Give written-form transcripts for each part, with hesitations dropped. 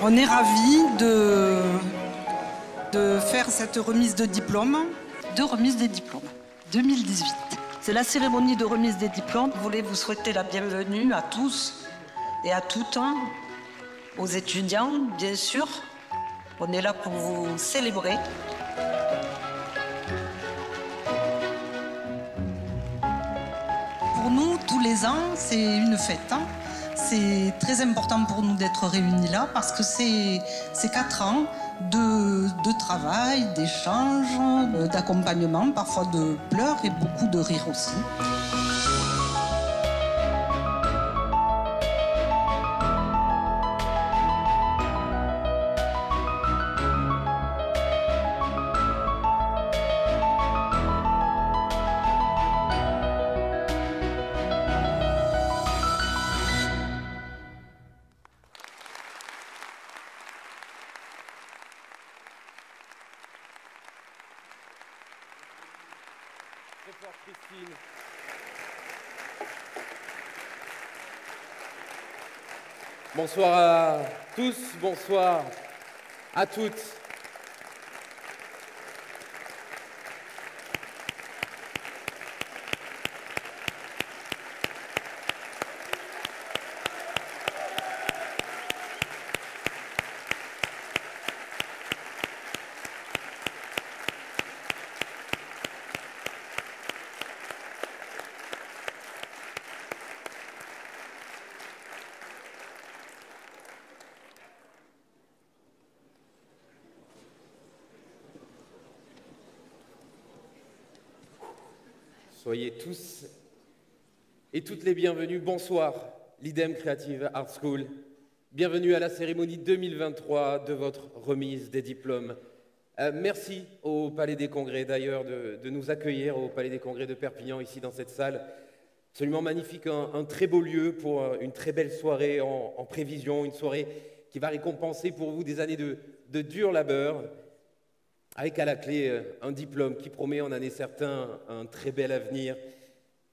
On est ravis de faire cette remise de diplôme. De remise des diplômes 2018. C'est la cérémonie de remise des diplômes. Je voulais vous souhaiter la bienvenue à tous et à toutes, aux étudiants, bien sûr. On est là pour vous célébrer. Pour nous, tous les ans, c'est une fête. C'est très important pour nous d'être réunis là parce que c'est 4 ans de travail, d'échange, d'accompagnement, parfois de pleurs et beaucoup de rires aussi. Christine. Bonsoir à tous, bonsoir à toutes. Soyez tous et toutes les bienvenus. Bonsoir, l'IDEM Creative Art School. Bienvenue à la cérémonie 2023 de votre remise des diplômes. Merci au Palais des Congrès d'ailleurs de nous accueillir au Palais des Congrès de Perpignan, ici dans cette salle. Absolument magnifique, un très beau lieu pour une très belle soirée en prévision, une soirée qui va récompenser pour vous des années de dur labeur, avec à la clé un diplôme qui promet en année certaine un très bel avenir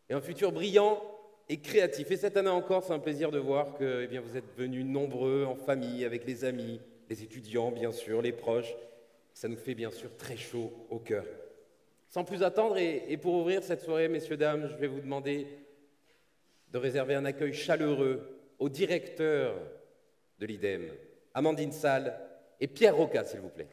et un futur brillant et créatif. Et cette année encore, c'est un plaisir de voir que vous êtes venus nombreux, en famille, avec les amis, les étudiants bien sûr, les proches. Ça nous fait bien sûr très chaud au cœur. Sans plus attendre, et pour ouvrir cette soirée, messieurs, dames, je vais vous demander de réserver un accueil chaleureux au directeur de l'IDEM, Amandine Salle et Pierre Roca, s'il vous plaît.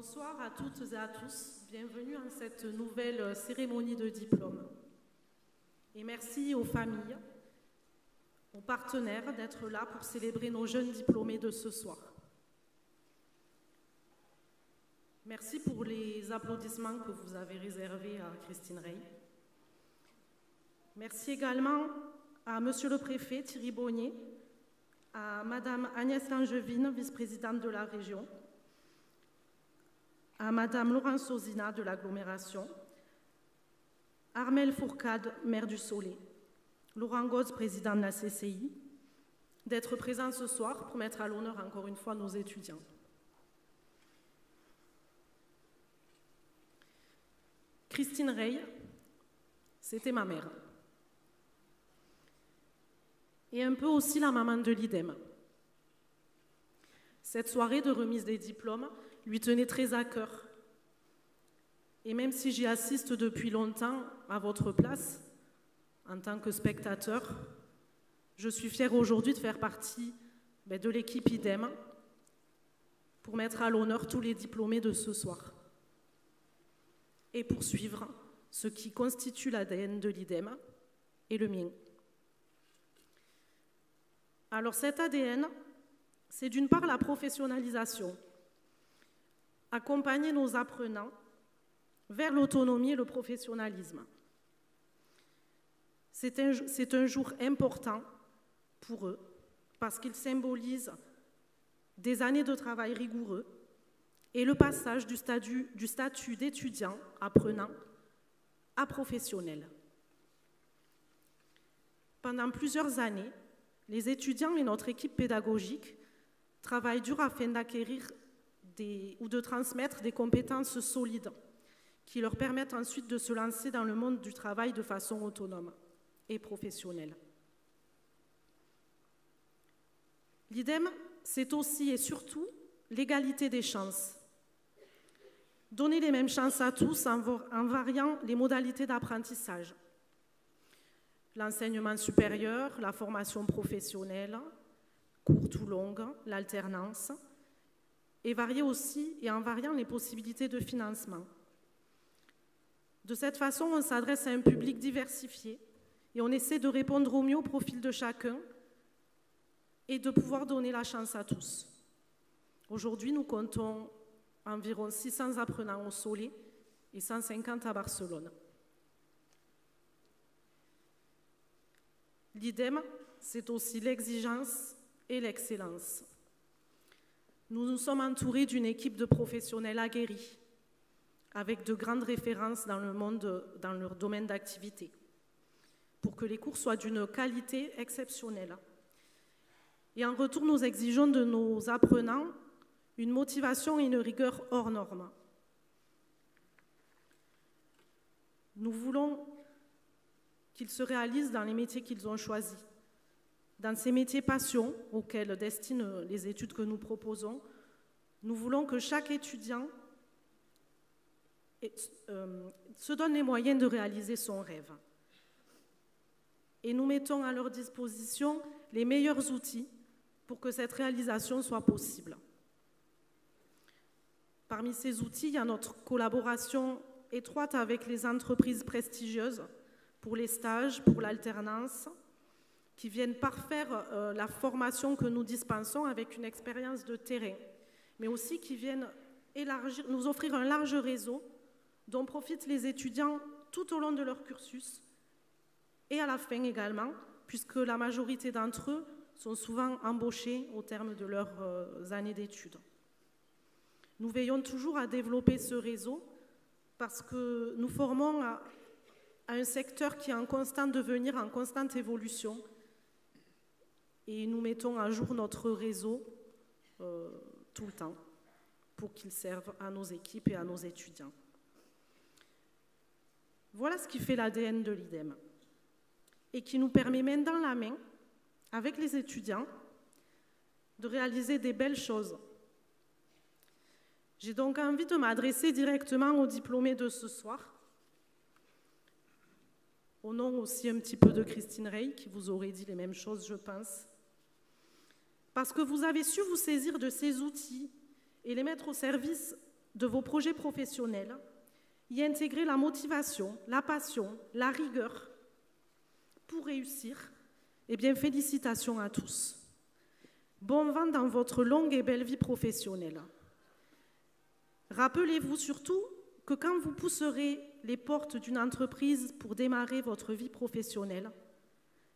Bonsoir à toutes et à tous, bienvenue en cette nouvelle cérémonie de diplôme. Et merci aux familles, aux partenaires d'être là pour célébrer nos jeunes diplômés de ce soir. Merci pour les applaudissements que vous avez réservés à Christine Rey. Merci également à Monsieur le Préfet Thierry Bonnier, à Madame Agnès Langevin, vice-présidente de la région, à Madame Laurence Ozina de l'agglomération, Armel Fourcade, maire du Soleil, Laurent Goz, président de la CCI, d'être présents ce soir pour mettre à l'honneur encore une fois nos étudiants. Christine Rey, c'était ma mère. Et un peu aussi la maman de l'IDEM. Cette soirée de remise des diplômes lui tenait très à cœur. Et même si j'y assiste depuis longtemps à votre place, en tant que spectateur, je suis fière aujourd'hui de faire partie de l'équipe IDEM pour mettre à l'honneur tous les diplômés de ce soir et poursuivre ce qui constitue l'ADN de l'IDEM et le mien. Alors cet ADN, c'est d'une part la professionnalisation, accompagner nos apprenants vers l'autonomie et le professionnalisme. C'est un jour important pour eux parce qu'il symbolise des années de travail rigoureux, et le passage du statut d'étudiant apprenant à professionnel. Pendant plusieurs années, les étudiants et notre équipe pédagogique travaillent dur afin d'acquérir ou de transmettre des compétences solides qui leur permettent ensuite de se lancer dans le monde du travail de façon autonome et professionnelle. L'IDEM, c'est aussi et surtout l'égalité des chances. Donner les mêmes chances à tous en variant les modalités d'apprentissage. L'enseignement supérieur, la formation professionnelle, courte ou longue, l'alternance, et varier aussi et en variant les possibilités de financement. De cette façon, on s'adresse à un public diversifié et on essaie de répondre au mieux au profil de chacun et de pouvoir donner la chance à tous. Aujourd'hui, nous comptons environ 600 apprenants au Soleil et 150 à Barcelone. L'IDEM, c'est aussi l'exigence et l'excellence. Nous nous sommes entourés d'une équipe de professionnels aguerris, avec de grandes références dans leur domaine d'activité, pour que les cours soient d'une qualité exceptionnelle. Et en retour, nous exigeons de nos apprenants une motivation et une rigueur hors normes. Nous voulons qu'ils se réalisent dans les métiers qu'ils ont choisis. Dans ces métiers passion auxquels destinent les études que nous proposons, nous voulons que chaque étudiant se donne les moyens de réaliser son rêve. Et nous mettons à leur disposition les meilleurs outils pour que cette réalisation soit possible. Parmi ces outils, il y a notre collaboration étroite avec les entreprises prestigieuses pour les stages, pour l'alternance, qui viennent parfaire la formation que nous dispensons avec une expérience de terrain, mais aussi qui viennent nous offrir un large réseau dont profitent les étudiants tout au long de leur cursus et à la fin également, puisque la majorité d'entre eux sont souvent embauchés au terme de leurs années d'études. Nous veillons toujours à développer ce réseau parce que nous formons à un secteur qui est en constant devenir, en constante évolution, et nous mettons à jour notre réseau tout le temps pour qu'il serve à nos équipes et à nos étudiants. Voilà ce qui fait l'ADN de l'IDEM et qui nous permet main dans la main, avec les étudiants, de réaliser des belles choses. J'ai donc envie de m'adresser directement aux diplômés de ce soir, au nom aussi un petit peu de Christine Rey, qui vous aurait dit les mêmes choses, je pense. Parce que vous avez su vous saisir de ces outils et les mettre au service de vos projets professionnels, y intégrer la motivation, la passion, la rigueur pour réussir. Eh bien, félicitations à tous. Bon vent dans votre longue et belle vie professionnelle. Rappelez-vous surtout que quand vous pousserez les portes d'une entreprise pour démarrer votre vie professionnelle,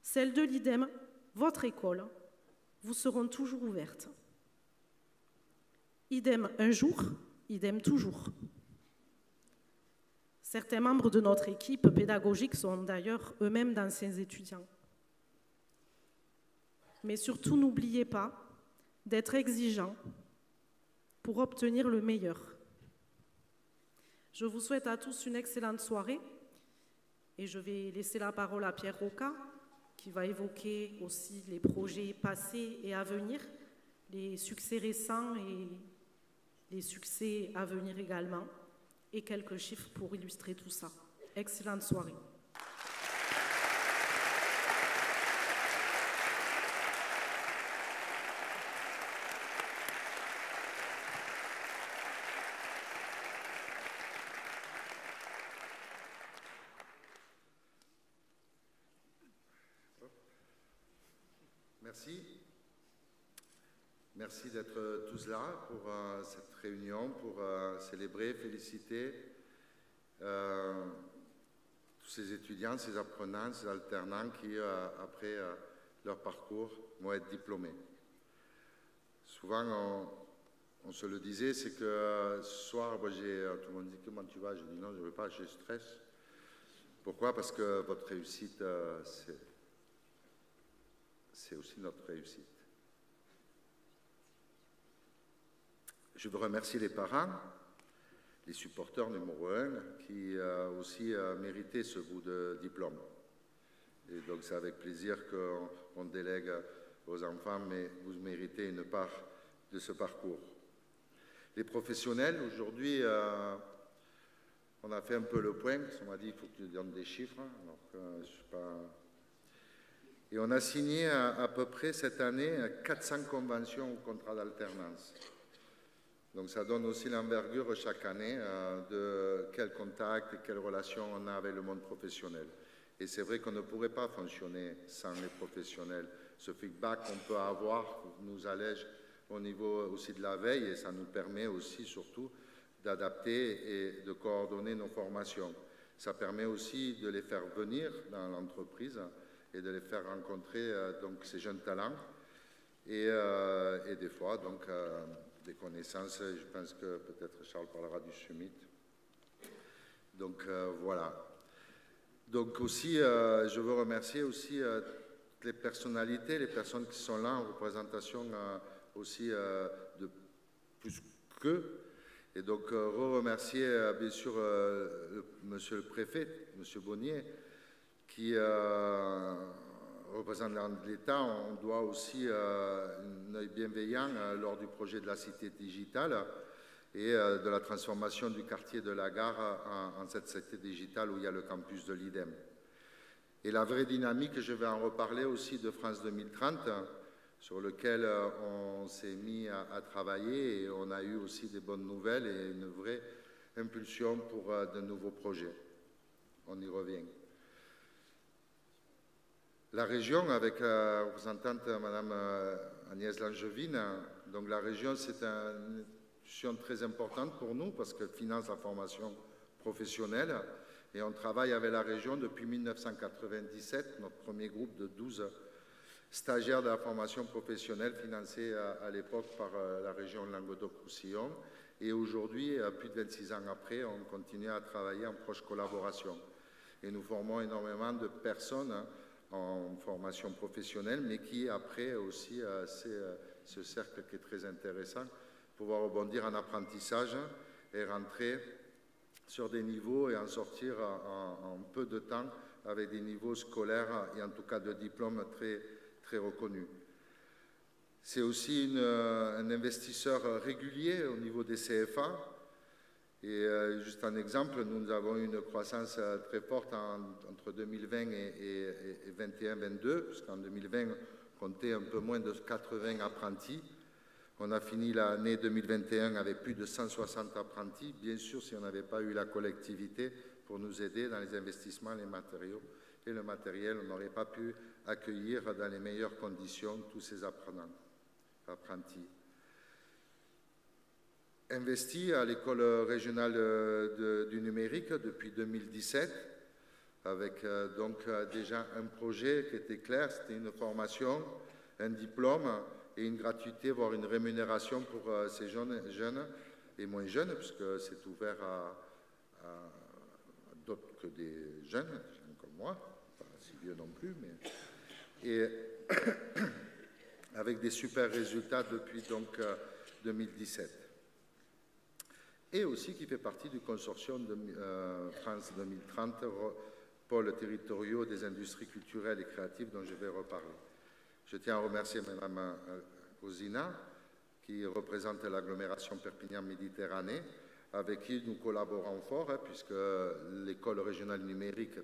celle de l'IDEM, votre école, vous seront toujours ouvertes. IDEM un jour, IDEM toujours. Certains membres de notre équipe pédagogique sont d'ailleurs eux-mêmes d'anciens étudiants. Mais surtout, n'oubliez pas d'être exigeants pour obtenir le meilleur. Je vous souhaite à tous une excellente soirée et je vais laisser la parole à Pierre Roca qui va évoquer aussi les projets passés et à venir, les succès récents et les succès à venir également, et quelques chiffres pour illustrer tout ça. Excellente soirée. Merci. Merci d'être tous là pour cette réunion, pour célébrer, féliciter tous ces étudiants, ces apprenants, ces alternants qui, après leur parcours, vont être diplômés. Souvent, on se le disait, c'est que ce soir, moi, tout le monde dit comment tu vas? Je dis non, je ne veux pas, j'ai stress. Pourquoi? Parce que votre réussite, c'est aussi notre réussite. Je veux remercier les parents, les supporters numéro 1, qui aussi mérité ce bout de diplôme. Et donc c'est avec plaisir qu'on délègue aux enfants, mais vous méritez une part de ce parcours. Les professionnels, aujourd'hui, on a fait un peu le point, parce qu'on m'a dit il faut que tu donnes des chiffres, alors que je sais pas... Et on a signé à peu près cette année 400 conventions ou contrats d'alternance. Donc ça donne aussi l'envergure chaque année de quel contact et quelle relation on a avec le monde professionnel. Et c'est vrai qu'on ne pourrait pas fonctionner sans les professionnels. Ce feedback qu'on peut avoir nous allège au niveau aussi de la veille et ça nous permet aussi surtout d'adapter et de coordonner nos formations. Ça permet aussi de les faire venir dans l'entreprise et de les faire rencontrer donc, ces jeunes talents et des fois donc, des connaissances. Je pense que peut-être Charles parlera du summit. Donc voilà. Donc aussi, je veux remercier aussi les personnalités, les personnes qui sont là en représentation aussi de plus qu'eux. Et donc remercier bien sûr monsieur le préfet, monsieur Bonnier, qui représente l'État. On doit aussi un œil bienveillant lors du projet de la cité digitale et de la transformation du quartier de la gare en cette cité digitale où il y a le campus de l'IDEM. Et la vraie dynamique, je vais en reparler aussi de France 2030, sur lequel on s'est mis à travailler et on a eu aussi des bonnes nouvelles et une vraie impulsion pour de nouveaux projets. On y revient. La région, avec la représentante Mme Agnès Langevin, donc la région, c'est une institution très importante pour nous parce qu'elle finance la formation professionnelle et on travaille avec la région depuis 1997, notre premier groupe de 12 stagiaires de la formation professionnelle financés à l'époque par la région Languedoc-Roussillon. Et aujourd'hui, plus de 26 ans après, on continue à travailler en proche collaboration. Et nous formons énormément de personnes en formation professionnelle, mais qui après aussi, c'est ce cercle qui est très intéressant, pouvoir rebondir en apprentissage et rentrer sur des niveaux et en sortir en peu de temps avec des niveaux scolaires et en tout cas de diplômes très reconnus. C'est aussi un investisseur régulier au niveau des CFA. Et juste un exemple, nous avons eu une croissance très forte entre 2020 et 2021-2022, puisqu'en 2020, on comptait un peu moins de 80 apprentis. On a fini l'année 2021 avec plus de 160 apprentis. Bien sûr, si on n'avait pas eu la collectivité pour nous aider dans les investissements, les matériaux et le matériel, on n'aurait pas pu accueillir dans les meilleures conditions tous ces apprentis. Investi à l'école régionale du numérique depuis 2017, avec donc déjà un projet qui était clair, c'était une formation, un diplôme et une gratuité, voire une rémunération pour ces jeunes et moins jeunes, puisque c'est ouvert à d'autres que des jeunes comme moi, pas si vieux non plus, mais... Et avec des super résultats depuis donc 2017. Et aussi qui fait partie du consortium de France 2030, pôles territoriaux des industries culturelles et créatives dont je vais reparler. Je tiens à remercier Mme Rosina, qui représente l'agglomération Perpignan-Méditerranée, avec qui nous collaborons fort, puisque l'école régionale du numérique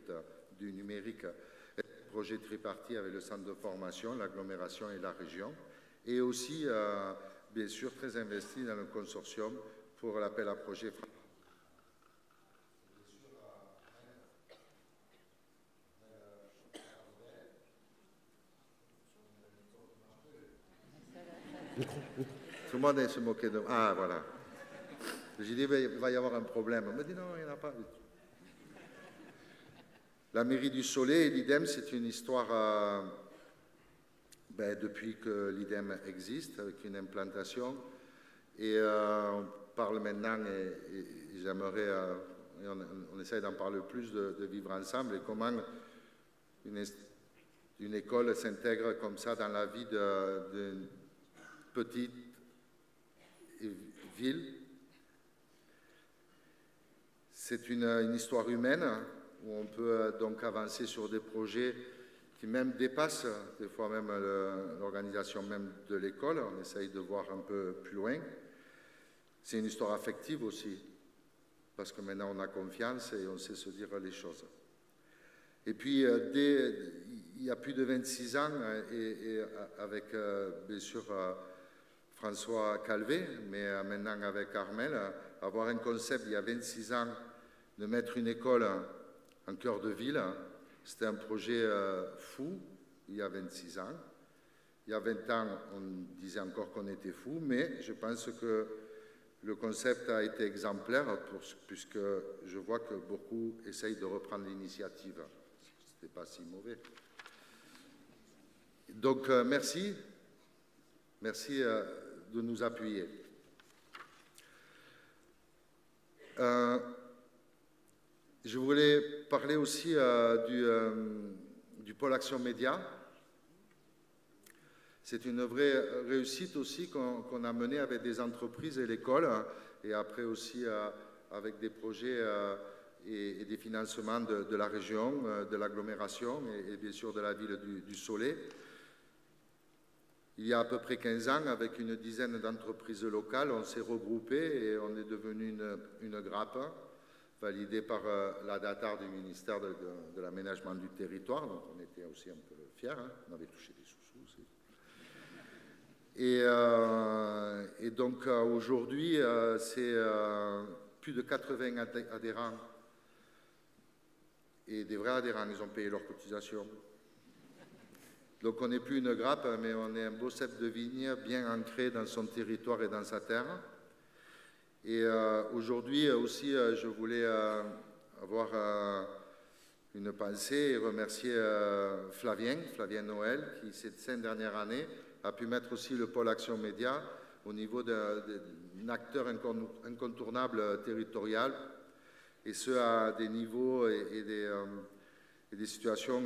est un projet tripartite avec le centre de formation, l'agglomération et la région, et aussi, bien sûr, très investi dans le consortium pour l'appel à projet. Tout le monde se moquait de moi. Ah, voilà. J'ai dit, il va y avoir un problème. On m'a dit, non, il n'y en a pas. La mairie du Soleil et l'IDEM, c'est une histoire depuis que l'IDEM existe, avec une implantation. Et on parle maintenant, et j'aimerais, on essaie d'en parler plus, de vivre ensemble et comment une école s'intègre comme ça dans la vie d'une petite ville. C'est une histoire humaine où on peut donc avancer sur des projets qui même dépassent des fois même l'organisation même de l'école. On essaye de voir un peu plus loin. C'est une histoire affective aussi, parce que maintenant on a confiance et on sait se dire les choses. Et puis, il y a plus de 26 ans, et avec bien sûr François Calvet, mais maintenant avec Armel, avoir un concept il y a 26 ans de mettre une école en cœur de ville, c'était un projet fou il y a 26 ans. Il y a 20 ans, on disait encore qu'on était fou, mais je pense que le concept a été exemplaire puisque je vois que beaucoup essayent de reprendre l'initiative. Ce n'était pas si mauvais. Donc, merci. Merci de nous appuyer. Je voulais parler aussi du pôle Action Média. C'est une vraie réussite aussi qu'on a menée avec des entreprises et l'école, et après aussi avec des projets et des financements de la région, de l'agglomération et bien sûr de la ville du Soleil. Il y a à peu près 15 ans, avec une dizaine d'entreprises locales, on s'est regroupés et on est devenu une grappe validée par la DATAR du ministère de l'Aménagement du Territoire. Donc on était aussi un peu fiers, hein. On avait touché des sous-sous aussi. Et donc aujourd'hui, c'est plus de 80 adhérents et des vrais adhérents, ils ont payé leurs cotisations. Donc on n'est plus une grappe, mais on est un beau cep de vigne bien ancré dans son territoire et dans sa terre. Et aujourd'hui aussi, je voulais avoir une pensée et remercier Flavien Noël, qui ces 5 dernières années a pu mettre aussi le pôle Action Média au niveau d'un acteur incontournable territorial, et ce à des niveaux et des situations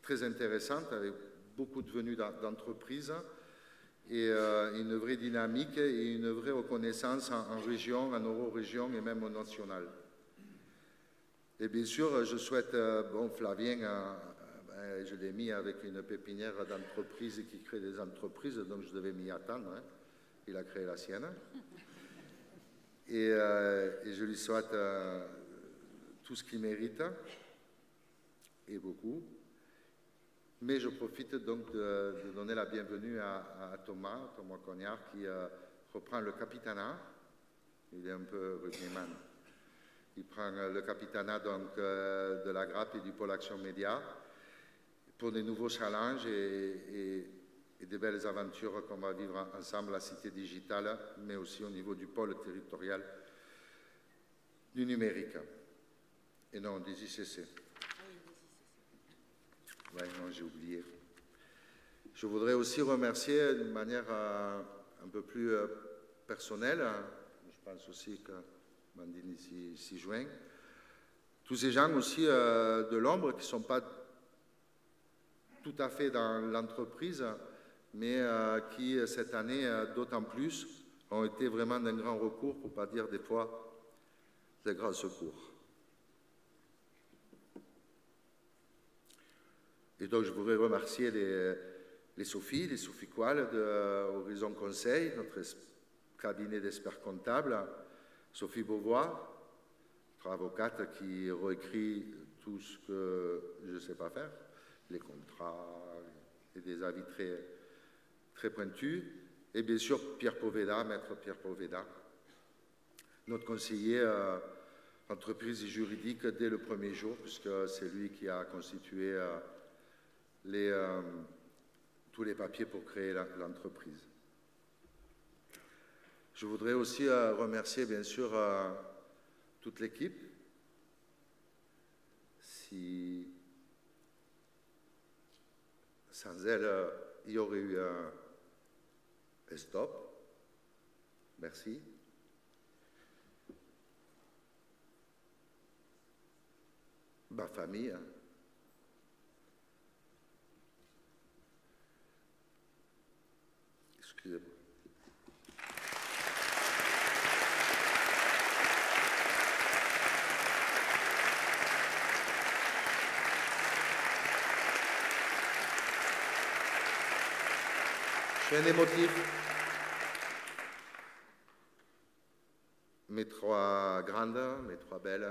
très intéressantes, avec beaucoup de venues d'entreprises et une vraie dynamique et une vraie reconnaissance en région, en euro-région et même au national. Et bien sûr, je souhaite, bon, Flavien, je l'ai mis avec une pépinière d'entreprises qui crée des entreprises, donc je devais m'y attendre. Hein. Il a créé la sienne. Et je lui souhaite tout ce qu'il mérite, et beaucoup. Mais je profite donc de donner la bienvenue à Thomas Cognard, qui reprend le capitanat. Il est un peu rugbyman. Il prend le capitanat donc, de la grappe et du pôle Action Média pour des nouveaux challenges et des belles aventures qu'on va vivre ensemble à la Cité Digitale, mais aussi au niveau du pôle territorial du numérique. Et non, des ICC. Oui, non, j'ai oublié. Je voudrais aussi remercier d'une manière un peu plus personnelle, je pense aussi que Mandine s'y joint, tous ces gens aussi de l'ombre qui ne sont pas tout à fait dans l'entreprise, mais qui, cette année, d'autant plus, ont été vraiment d'un grand recours, pour ne pas dire des fois des grands secours. Et donc, je voudrais remercier les Sophie Coile de Horizon Conseil, notre cabinet d'experts comptables, Sophie Beauvois, notre avocate qui réécrit tout ce que je ne sais pas faire, les contrats et des avis très, très pointus. Et bien sûr, Pierre Poveda, maître Pierre Poveda, notre conseiller entreprise et juridique dès le premier jour, puisque c'est lui qui a constitué tous les papiers pour créer l'entreprise. Je voudrais aussi remercier, bien sûr, toute l'équipe. Sans elle, il y aurait eu un stop. merci. Ma famille, hein. Excusez-moi. Je suis un émotif. Mes trois grandes, mes trois belles,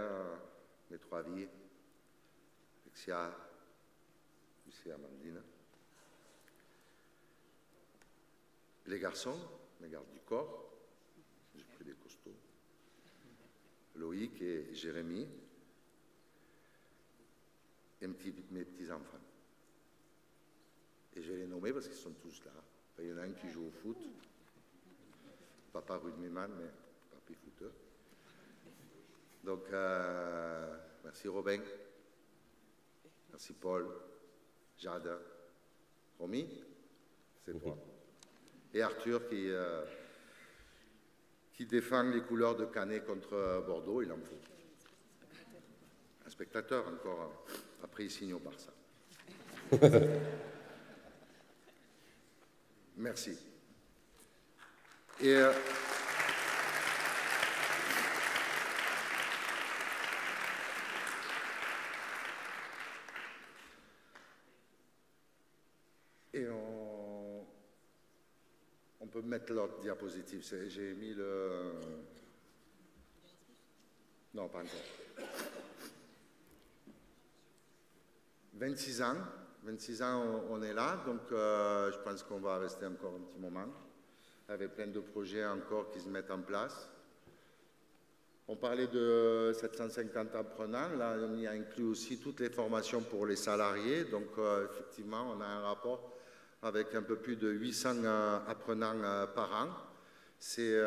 mes trois vies. Alexia, Lucie et Amandine. Les garçons, mes gardes du corps, j'ai pris des costauds. Loïc et Jérémy. Et mes petits-enfants. Et je vais les nommer parce qu'ils sont tous là. Il y en a un qui joue au foot. Papa rugbyman, mais papi footeur. Donc, merci Robin. Merci Paul. Jade. Romy, c'est toi. Et Arthur qui défend les couleurs de Canet contre Bordeaux, il en faut. Un spectateur encore, après il signe au Barça. Merci. Et on peut mettre l'autre diapositive. J'ai mis le... Non, pas encore. 26 ans. 26 ans, on est là, donc je pense qu'on va rester encore un petit moment, avec plein de projets encore qui se mettent en place. On parlait de 750 apprenants, là on y a inclus aussi toutes les formations pour les salariés, donc effectivement on a un rapport avec un peu plus de 800 apprenants par an. C'est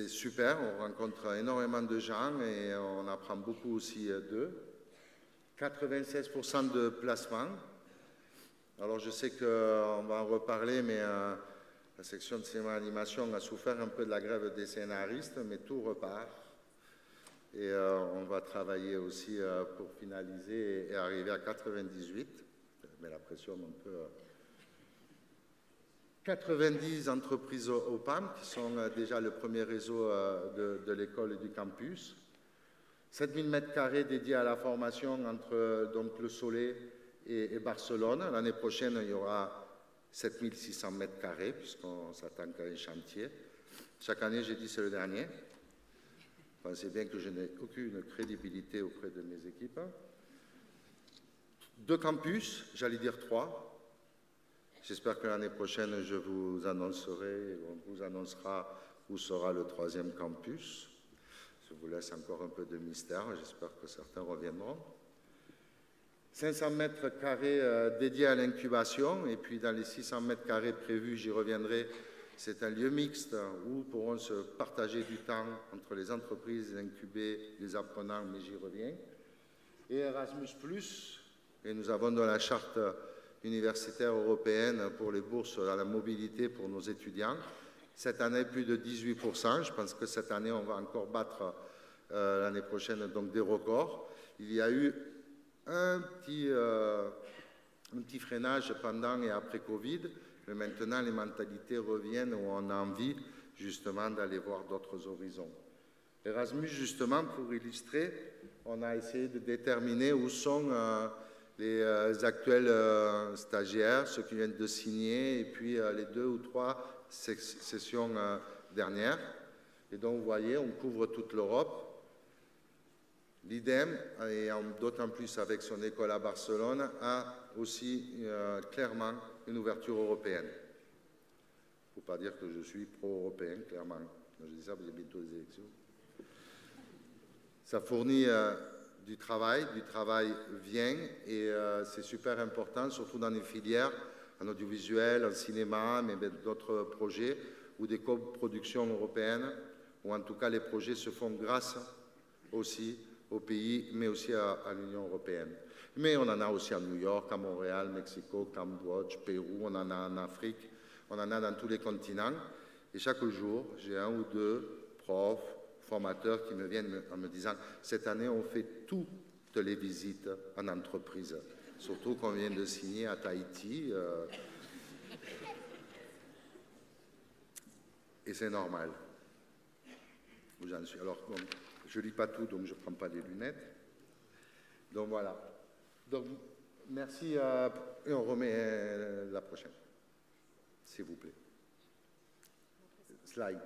super, on rencontre énormément de gens et on apprend beaucoup aussi d'eux. 96% de placement. Alors je sais qu'on va en reparler, mais la section de cinéma animation a souffert un peu de la grève des scénaristes, mais tout repart. Et on va travailler aussi pour finaliser et arriver à 98. Mais la pression un peu... 90 entreprises au PAM, qui sont déjà le premier réseau de l'école et du campus. 7000 mètres carrés dédiés à la formation entre donc, le Soleil et Barcelone. L'année prochaine, il y aura 7600 mètres carrés, puisqu'on s'attend qu'à un chantier. Chaque année, j'ai dit c'est le dernier. Pensez bien que je n'ai aucune crédibilité auprès de mes équipes. 2 campus, j'allais dire 3. J'espère que l'année prochaine, je vous annoncerai, on vous annoncera où sera le 3e campus. Je vous laisse encore un peu de mystère, j'espère que certains reviendront. 500 mètres carrés dédiés à l'incubation, et puis dans les 600 mètres carrés prévus, j'y reviendrai, c'est un lieu mixte où pourront se partager du temps entre les entreprises incubées, les apprenants, mais j'y reviens. Et Erasmus+, et nous avons dans la charte universitaire européenne pour les bourses à la mobilité pour nos étudiants. Cette année, plus de 18%. Je pense que cette année, on va encore battre l'année prochaine donc des records. Il y a eu un petit freinage pendant et après Covid, mais maintenant, les mentalités reviennent où on a envie justement d'aller voir d'autres horizons. Erasmus, justement, pour illustrer, on a essayé de déterminer où sont les actuels stagiaires, ceux qui viennent de signer, et puis les 2 ou 3 sessions dernières. Et donc, vous voyez, on couvre toute l'Europe. L'IDEM, et d'autant plus avec son école à Barcelone, a aussi clairement une ouverture européenne. Il ne faut pas dire que je suis pro-européen, clairement. Je dis ça, vous avez bientôt les élections. Ça fournit du travail vient, et c'est super important, surtout dans les filières, en audiovisuel, en cinéma, mais d'autres projets, ou des coproductions européennes, ou en tout cas les projets se font grâce aussi au pays, mais aussi à l'Union européenne. Mais on en a aussi à New York, à Montréal, Mexico, Cambodge, Pérou, on en a en Afrique, On en a dans tous les continents. Et chaque jour, j'ai un ou deux profs, formateurs qui me viennent en me disant « Cette année, on fait toutes les visites en entreprise. » Surtout qu'on vient de signer à Tahiti. Et c'est normal. J'en suis. Alors, bon, je ne lis pas tout, donc je ne prends pas les lunettes. Donc voilà. Donc, merci et on remet la prochaine, s'il vous plaît. Slide.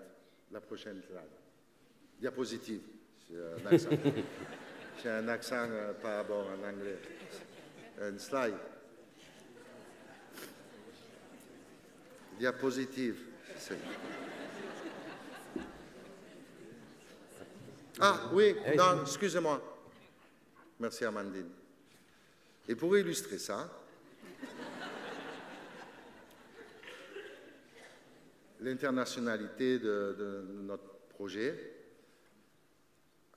La prochaine slide. Diapositive. J'ai un accent. J'ai un accent pas bon en anglais. Un slide. Diapositive. Ah oui, non, excusez-moi. Merci Amandine. Et pour illustrer ça, l'internationalité de notre projet,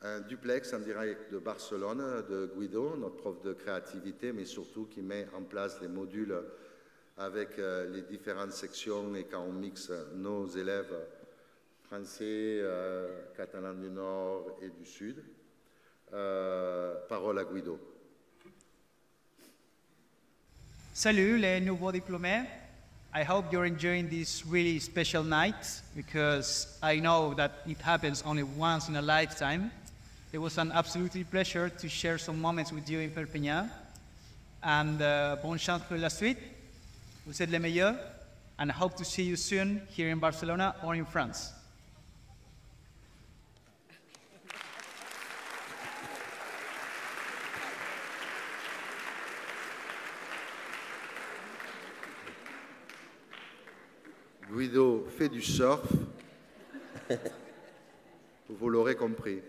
un duplex en direct de Barcelone, de Guido, notre prof de créativité, mais surtout qui met en place les modules avec les différentes sections et quand on mixe nos élèves français, catalans du Nord et du Sud. Parole à Guido. Salut les nouveaux diplômés. I hope you're enjoying this really special night because I know that it happens only once in a lifetime. It was an absolute pleasure to share some moments with you in Perpignan. And bonne chance pour la suite. Vous êtes les meilleurs. And I hope to see you soon here in Barcelona or in France. Guido fait du surf, vous l'aurez compris.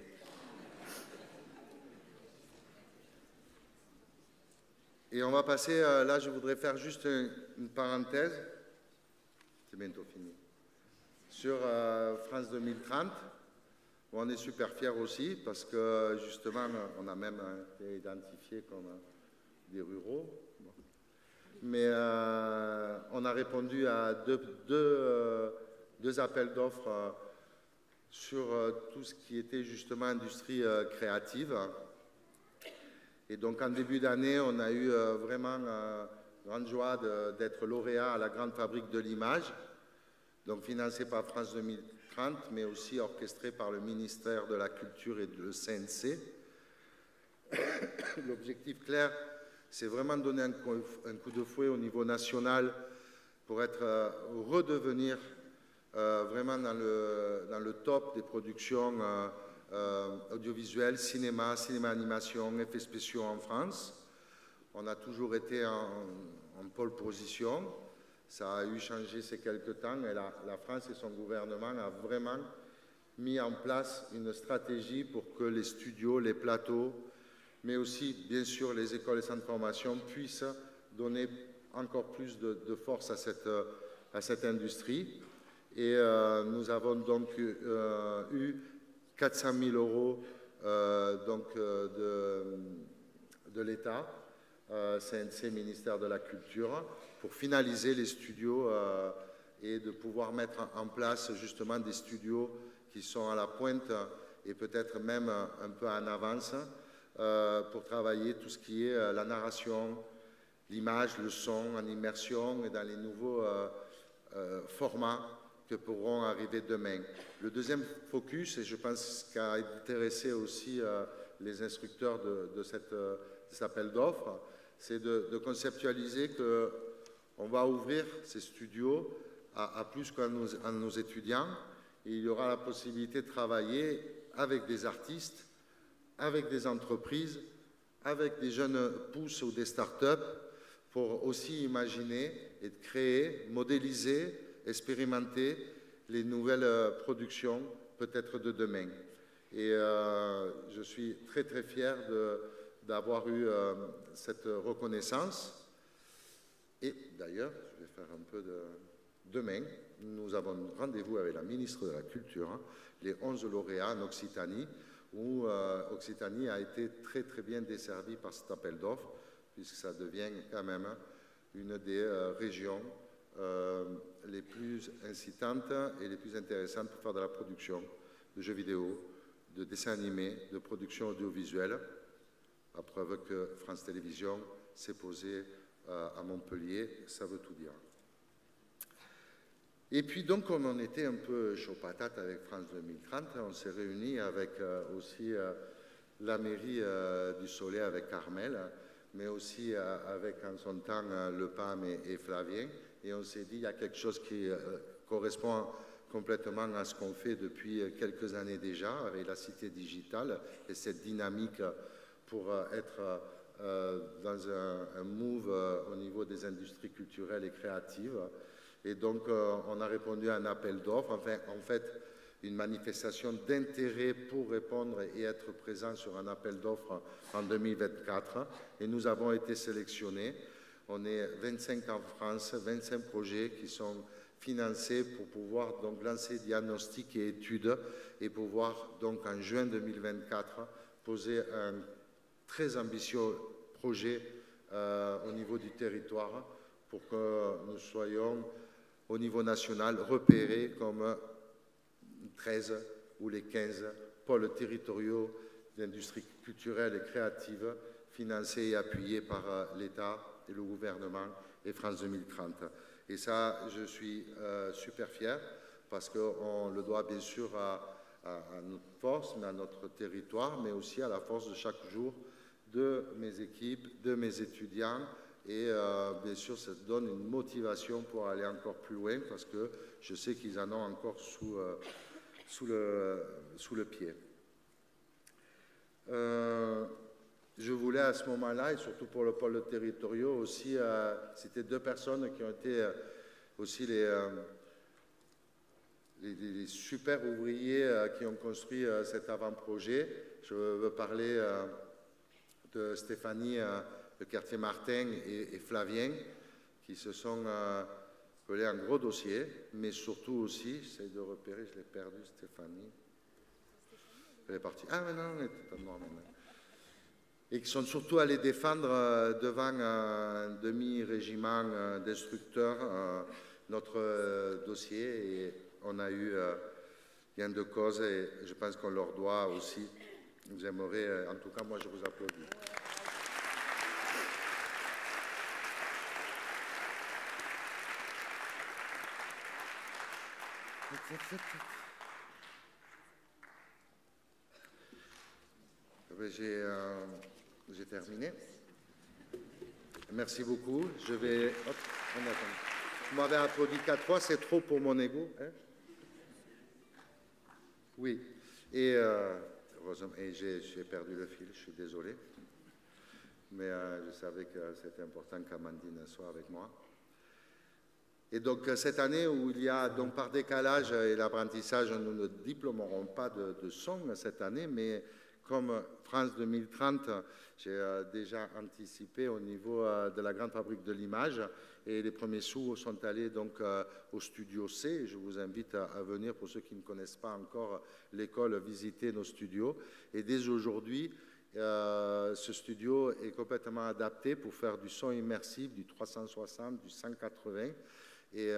Et on va passer, là je voudrais faire juste une parenthèse, c'est bientôt fini, sur France 2030, où on est super fiers aussi, parce que justement on a même été identifiés comme des ruraux. Mais on a répondu à deux appels d'offres sur tout ce qui était justement industrie créative. Et donc en début d'année, on a eu vraiment grande joie d'être lauréat à la Grande Fabrique de l'Image, donc financée par France 2030, mais aussi orchestrée par le ministère de la Culture et le CNC. L'objectif clair, c'est vraiment de donner un coup de fouet au niveau national pour redevenir vraiment dans le top des productions audiovisuelles, cinéma, animation, effets spéciaux en France. On a toujours été en pole position. Ça a eu changé ces quelques temps et la France et son gouvernement a vraiment mis en place une stratégie pour que les studios, les plateaux, mais aussi, bien sûr, les écoles et centres de formation puissent donner encore plus de force à cette industrie. Et nous avons donc eu 400 000 euros de l'État, CNC, ministère de la Culture, pour finaliser les studios et de pouvoir mettre en place justement des studios qui sont à la pointe et peut-être même un peu en avance, pour travailler tout ce qui est la narration, l'image, le son en immersion et dans les nouveaux formats que pourront arriver demain. Le deuxième focus, et je pense qu'a intéressé aussi les instructeurs de cet appel d'offres, c'est de conceptualiser qu'on va ouvrir ces studios à plus qu'à nos étudiants. Et il y aura la possibilité de travailler avec des artistes, avec des entreprises, avec des jeunes pousses ou des start-up pour aussi imaginer et de créer, modéliser, expérimenter les nouvelles productions peut-être de demain. Et je suis très très fier d'avoir eu cette reconnaissance. Et d'ailleurs, je vais faire un peu de... Demain, nous avons rendez-vous avec la ministre de la Culture, les 11 lauréats en Occitanie, où Occitanie a été très très bien desservie par cet appel d'offres, puisque ça devient quand même une des régions les plus incitantes et les plus intéressantes pour faire de la production de jeux vidéo, de dessins animés, de production audiovisuelle. À preuve que France Télévisions s'est posée à Montpellier, ça veut tout dire. Et puis donc, comme on était un peu chaud patate avec France 2030, on s'est réunis avec aussi la mairie du Soleil avec Carmel, mais aussi avec en son temps le PAM et Flavien. Et on s'est dit, il y a quelque chose qui correspond complètement à ce qu'on fait depuis quelques années déjà avec la cité digitale et cette dynamique pour être dans un move au niveau des industries culturelles et créatives. Et donc, on a répondu à un appel d'offres, enfin, en fait, une manifestation d'intérêt pour répondre et être présent sur un appel d'offres en 2024. Et nous avons été sélectionnés. On est 25 en France, 25 projets qui sont financés pour pouvoir donc lancer diagnostics et études et pouvoir donc en juin 2024 poser un très ambitieux projet au niveau du territoire pour que nous soyons au niveau national repérés comme 13 ou les 15 pôles territoriaux d'industrie culturelle et créative financés et appuyés par l'État et le gouvernement et France 2030. Et ça, je suis super fier parce qu'on le doit bien sûr à notre force, à notre territoire, mais aussi à la force de chaque jour de mes équipes, de mes étudiants. Et bien sûr, ça donne une motivation pour aller encore plus loin parce que je sais qu'ils en ont encore sous le pied. Je voulais à ce moment-là, et surtout pour le pôle territoriaux aussi, c'était deux personnes qui ont été aussi les super ouvriers qui ont construit cet avant-projet. Je veux parler de Stéphanie de Quartier-Martin et Flavien, qui se sont collés un gros dossier, mais surtout aussi, j'essaie de repérer, je l'ai perdu, Stéphanie. Elle est partie. Ah, mais non, elle était pas morte maintenant. Et qui sont surtout allés défendre devant un demi-régiment d'instructeurs notre dossier. Et on a eu gain de cause et je pense qu'on leur doit aussi. J'aimerais, en tout cas, moi, je vous applaudis. J'ai terminé. Merci beaucoup. Je vais... Hop, on attend. Vous m'avez applaudi 4 fois, c'est trop pour mon ego. Hein? Oui. Et j'ai perdu le fil, je suis désolé. Mais je savais que c'était important qu'Amandine soit avec moi. Et donc, cette année où il y a, donc par décalage et l'apprentissage, nous ne diplômerons pas de son cette année, mais comme France 2030, j'ai déjà anticipé au niveau de la grande fabrique de l'image et les premiers sous sont allés donc au studio C. Je vous invite à venir, pour ceux qui ne connaissent pas encore l'école, visiter nos studios. Et dès aujourd'hui, ce studio est complètement adapté pour faire du son immersif, du 360, du 180. Et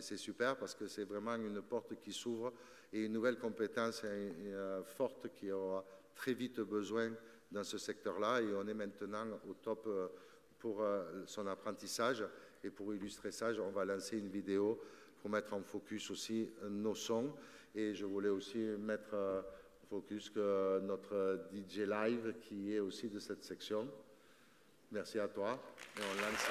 c'est super parce que c'est vraiment une porte qui s'ouvre et une nouvelle compétence forte qui aura très vite besoin dans ce secteur-là. Et on est maintenant au top pour son apprentissage. Et pour illustrer ça, on va lancer une vidéo pour mettre en focus aussi nos sons. Et je voulais aussi mettre en focus que notre DJ Live qui est aussi de cette section. Merci à toi. Et on lance...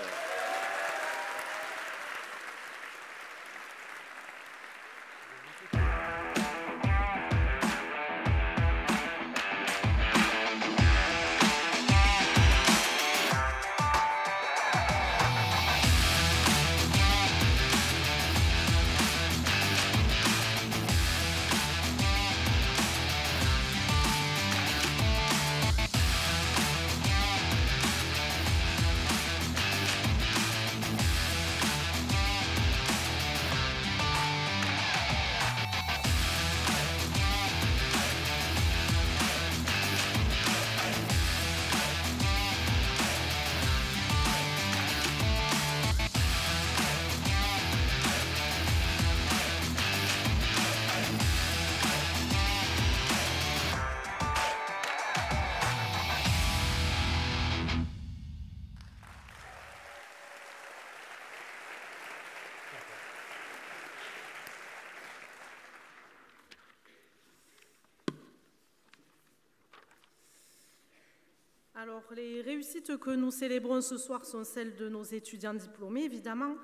Alors, les réussites que nous célébrons ce soir sont celles de nos étudiants diplômés, évidemment,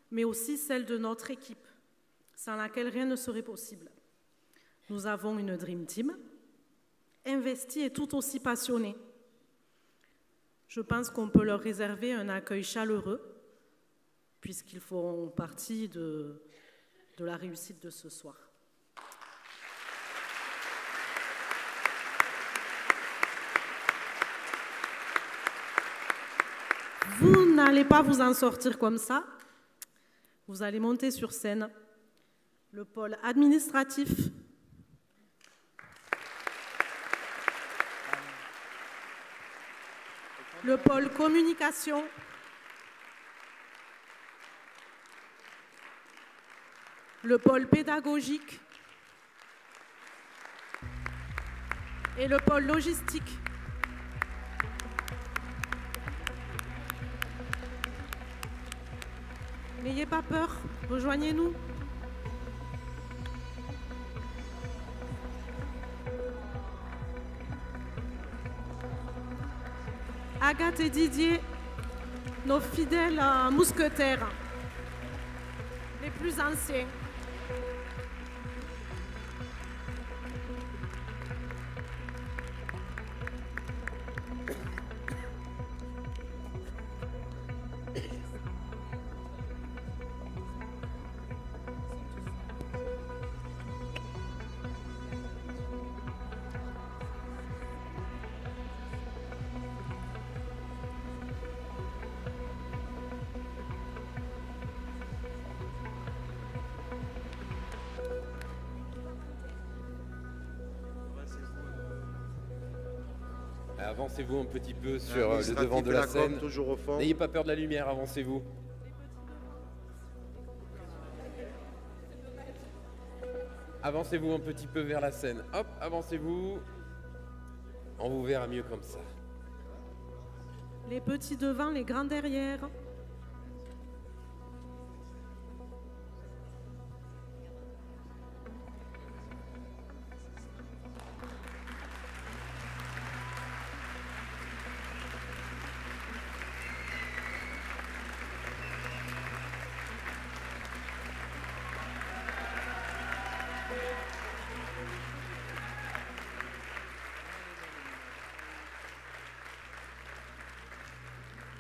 mais aussi celles de notre équipe, sans laquelle rien ne serait possible. Nous avons une Dream Team, investie et tout aussi passionnée. Je pense qu'on peut leur réserver un accueil chaleureux, puisqu'ils feront partie de la réussite de ce soir. Vous n'allez pas vous en sortir comme ça. Vous allez monter sur scène le pôle administratif, le pôle communication, le pôle pédagogique et le pôle logistique. N'ayez pas peur, rejoignez-nous. Agathe et Didier, nos fidèles mousquetaires, les plus anciens. Avancez-vous un petit peu sur le devant de la scène. Toujours au fond. N'ayez pas peur de la lumière, avancez-vous. Avancez-vous un petit peu vers la scène. Hop, avancez-vous. On vous verra mieux comme ça. Les petits devant, les grands derrière.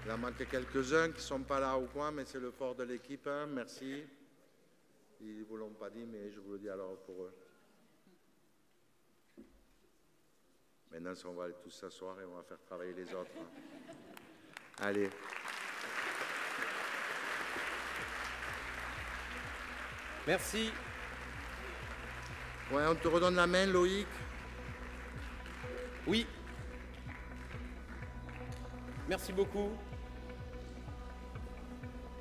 Il en manque quelques-uns qui ne sont pas là au coin, mais c'est le fort de l'équipe. Hein. Merci. Ils ne vous l'ont pas dit, mais je vous le dis alors pour eux. Maintenant, on va aller tous s'asseoir et on va faire travailler les autres. Hein. Allez. Merci. Ouais, on te redonne la main, Loïc. Oui. Merci beaucoup.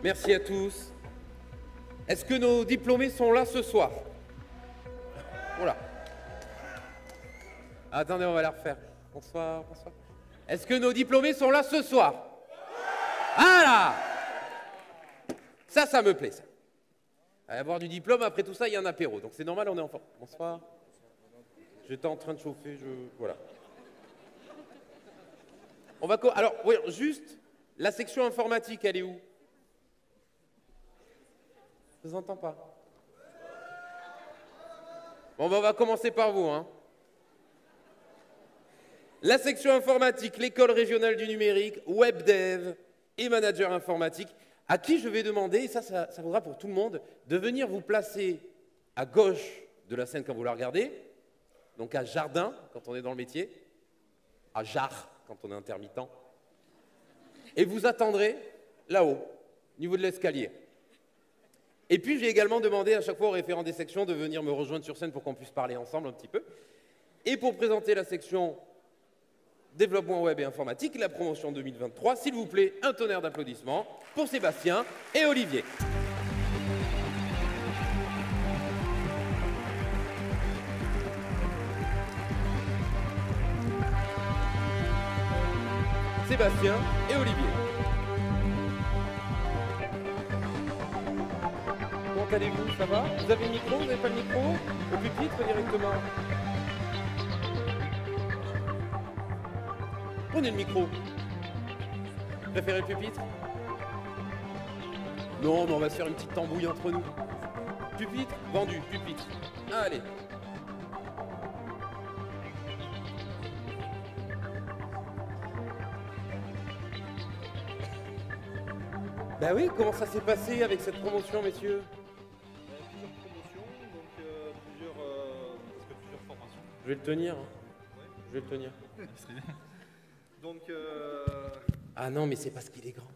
Merci à tous. Est-ce que nos diplômés sont là ce soir? Voilà. Attendez, on va la refaire. Bonsoir, bonsoir. Est-ce que nos diplômés sont là ce soir? Ah là! Ça me plaît, ça. Avoir du diplôme, après tout ça, il y a un apéro. Donc c'est normal, on est en forme. Bonsoir. J'étais en train de chauffer, voilà. On va... Alors, oui, juste, la section informatique, elle est où? Je ne vous entends pas. Bon, ben, on va commencer par vous. Hein. La section informatique, l'école régionale du numérique, webdev et manager informatique, à qui je vais demander, et ça vaudra pour tout le monde, de venir vous placer à gauche de la scène quand vous la regardez, donc à jardin, quand on est dans le métier, à jarre, quand on est intermittent, et vous attendrez là-haut, au niveau de l'escalier. Et puis j'ai également demandé à chaque fois au référent des sections de venir me rejoindre sur scène pour qu'on puisse parler ensemble un petit peu. Et pour présenter la section développement web et informatique, la promotion 2023, s'il vous plaît, un tonnerre d'applaudissements pour Sébastien et Olivier. Sébastien et Olivier. Comment allez-vous? Ça va? Vous avez le micro? Vous n'avez pas le micro? Au pupitre directement. prenez le micro. Préférez le pupitre? Non, mais on va se faire une petite tambouille entre nous. Pupitre, vendu, pupitre. Allez. Bah oui, comment ça s'est passé avec cette promotion, messieurs? Plusieurs promotions, donc plusieurs formations. Je vais le tenir. Hein. Ouais. Je vais le tenir. Très bien. Donc, Ah non, mais c'est parce qu'il est grand.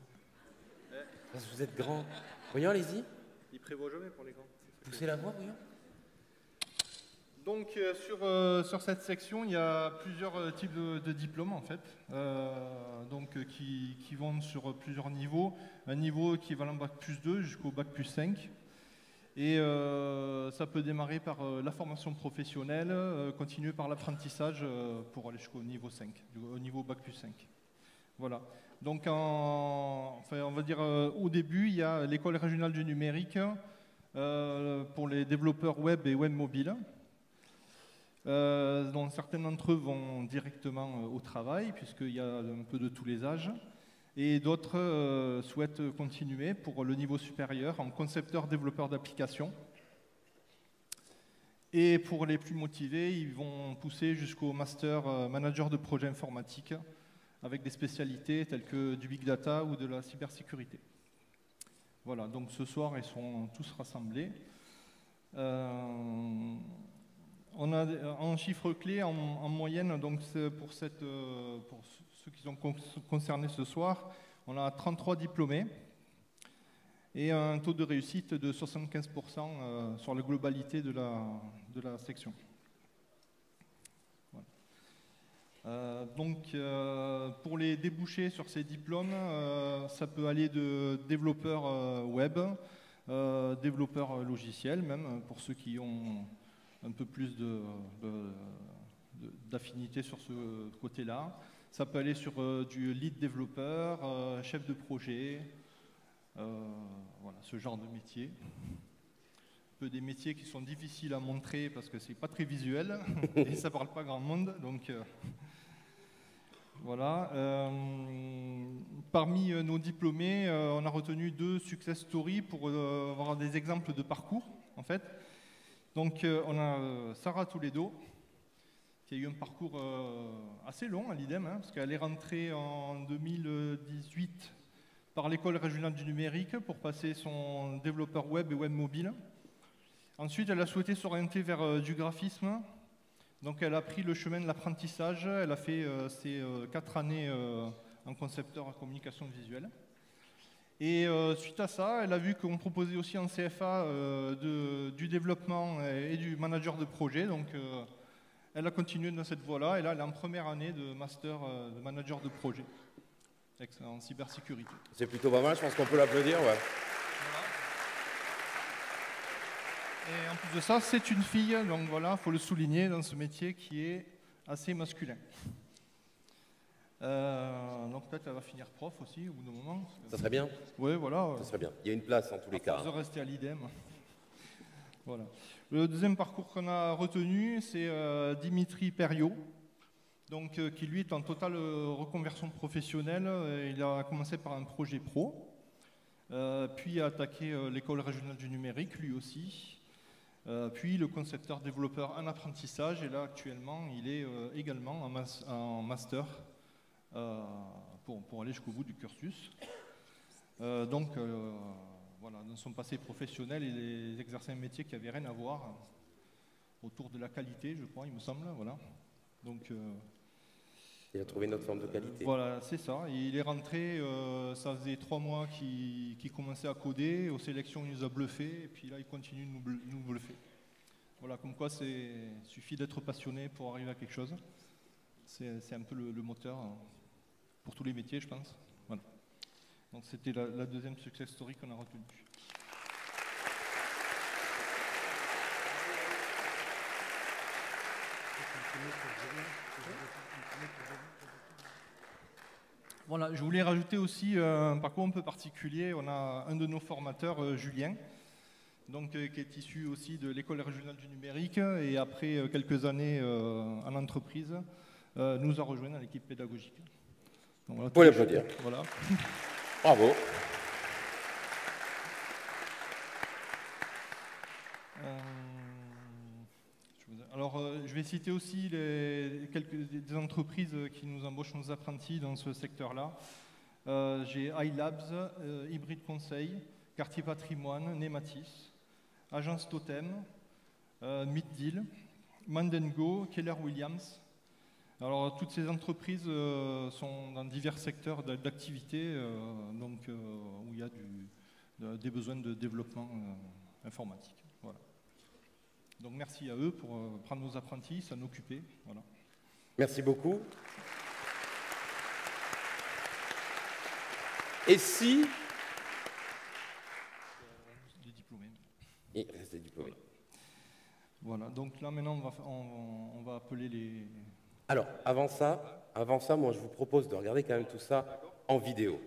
Parce que vous êtes grand. Voyons, allez-y. il prévoit jamais pour les grands. Poussez la voix, voyons. Donc, sur cette section, il y a plusieurs types de diplômes, en fait, qui vont sur plusieurs niveaux. Un niveau équivalent Bac plus 2 jusqu'au Bac plus 5. Et ça peut démarrer par la formation professionnelle, continuer par l'apprentissage pour aller jusqu'au niveau 5, au niveau Bac plus 5. Voilà. Donc, on va dire au début, il y a l'école régionale du numérique pour les développeurs web et web mobile. Dont certains d'entre eux vont directement au travail, puisqu'il y a un peu de tous les âges. Et d'autres souhaitent continuer pour le niveau supérieur en concepteur-développeur d'applications. Et pour les plus motivés, ils vont pousser jusqu'au master manager de projet informatique, avec des spécialités telles que du big data ou de la cybersécurité. Voilà, donc ce soir, ils sont tous rassemblés. On a un chiffre clé en moyenne, donc pour ceux qui sont concernés ce soir, on a 33 diplômés et un taux de réussite de 75% sur la globalité de la section. Voilà. Pour les débouchés sur ces diplômes, ça peut aller de développeur web, développeur logiciel même, pour ceux qui ont un peu plus d'affinité sur ce côté-là. Ça peut aller sur du lead développeur, chef de projet, voilà, ce genre de métier. Un peu des métiers qui sont difficiles à montrer parce que c'est pas très visuel et ça parle pas grand monde. Donc voilà. Parmi nos diplômés, on a retenu 2 success stories pour avoir des exemples de parcours en fait. Donc on a Sarah Toledo, qui a eu un parcours assez long à l'IDEM, parce qu'elle est rentrée en 2018 par l'école régionale du numérique pour passer son développeur web et web mobile. Ensuite, elle a souhaité s'orienter vers du graphisme, donc elle a pris le chemin de l'apprentissage, elle a fait ses 4 années en concepteur en communication visuelle. Et suite à ça, elle a vu qu'on proposait aussi en CFA du développement et du manager de projet. Donc elle a continué dans cette voie-là. Et là, elle est en première année de master de manager de projet en cybersécurité. C'est plutôt pas mal, je pense qu'on peut l'applaudir. Ouais. Voilà. Et en plus de ça, c'est une fille. Donc voilà, il faut le souligner dans ce métier qui est assez masculin. Donc peut-être elle va finir prof aussi au bout d'un moment. Ça serait bien. Oui, voilà. Ça serait bien. Il y a une place en tous les cas. De rester à l'IDEM. Voilà. Le deuxième parcours qu'on a retenu, c'est Dimitri Perriot, donc, qui lui est en totale reconversion professionnelle. Il a commencé par un projet pro, puis a attaqué l'école régionale du numérique, lui aussi. Puis le concepteur développeur en apprentissage, et là actuellement il est également en master. Pour aller jusqu'au bout du cursus. Voilà, dans son passé professionnel, il exerçait un métier qui n'avait rien à voir autour de la qualité, je crois, il me semble. Voilà. Donc, il a trouvé une autre forme de qualité. Voilà, c'est ça. Il est rentré, ça faisait 3 mois qu'il commençait à coder. Aux sélections, il nous a bluffé, et puis là, il continue de nous bluffer. Voilà, comme quoi, il suffit d'être passionné pour arriver à quelque chose. C'est un peu le moteur pour tous les métiers, je pense. Voilà. Donc c'était la deuxième success story qu'on a retenue. Voilà, je voulais rajouter aussi un parcours un peu particulier. On a un de nos formateurs, Julien, donc, qui est issu aussi de l'école régionale du numérique et après quelques années en entreprise, nous a rejoint dans l'équipe pédagogique. Donc, voilà, Pour l'applaudir. Voilà. Bravo. Alors, je vais citer aussi des entreprises qui nous embauchent nos apprentis dans ce secteur-là. J'ai iLabs, Hybride Conseil, Quartier Patrimoine, Nematis, Agence Totem, Middeal, Mandengo, Keller Williams. Alors, toutes ces entreprises sont dans divers secteurs d'activité, où il y a des besoins de développement informatique. Voilà. Donc, merci à eux pour prendre nos apprentis, s'en occuper. Voilà. Merci beaucoup. Et si... Des diplômés. Il reste des diplômés. Voilà, donc là maintenant on va appeler les... Alors, avant ça, moi je vous propose de regarder quand même tout ça en vidéo.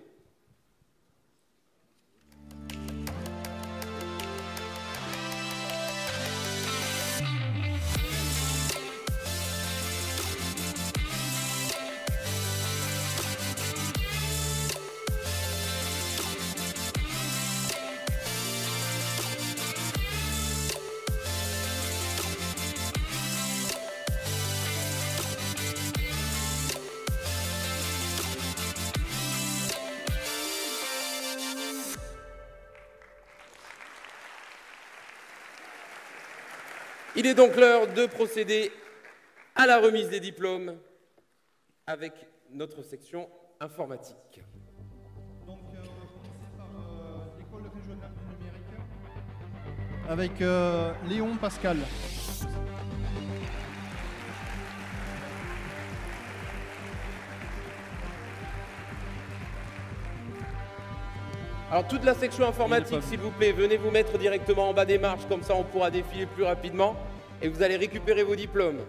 Il est donc l'heure de procéder à la remise des diplômes avec notre section informatique. Donc, on va commencer par l'école régionale du numérique avec Léon Pascal. Alors toute la section informatique, s'il vous plaît, venez vous mettre directement en bas des marches, comme ça on pourra défiler plus rapidement et vous allez récupérer vos diplômes.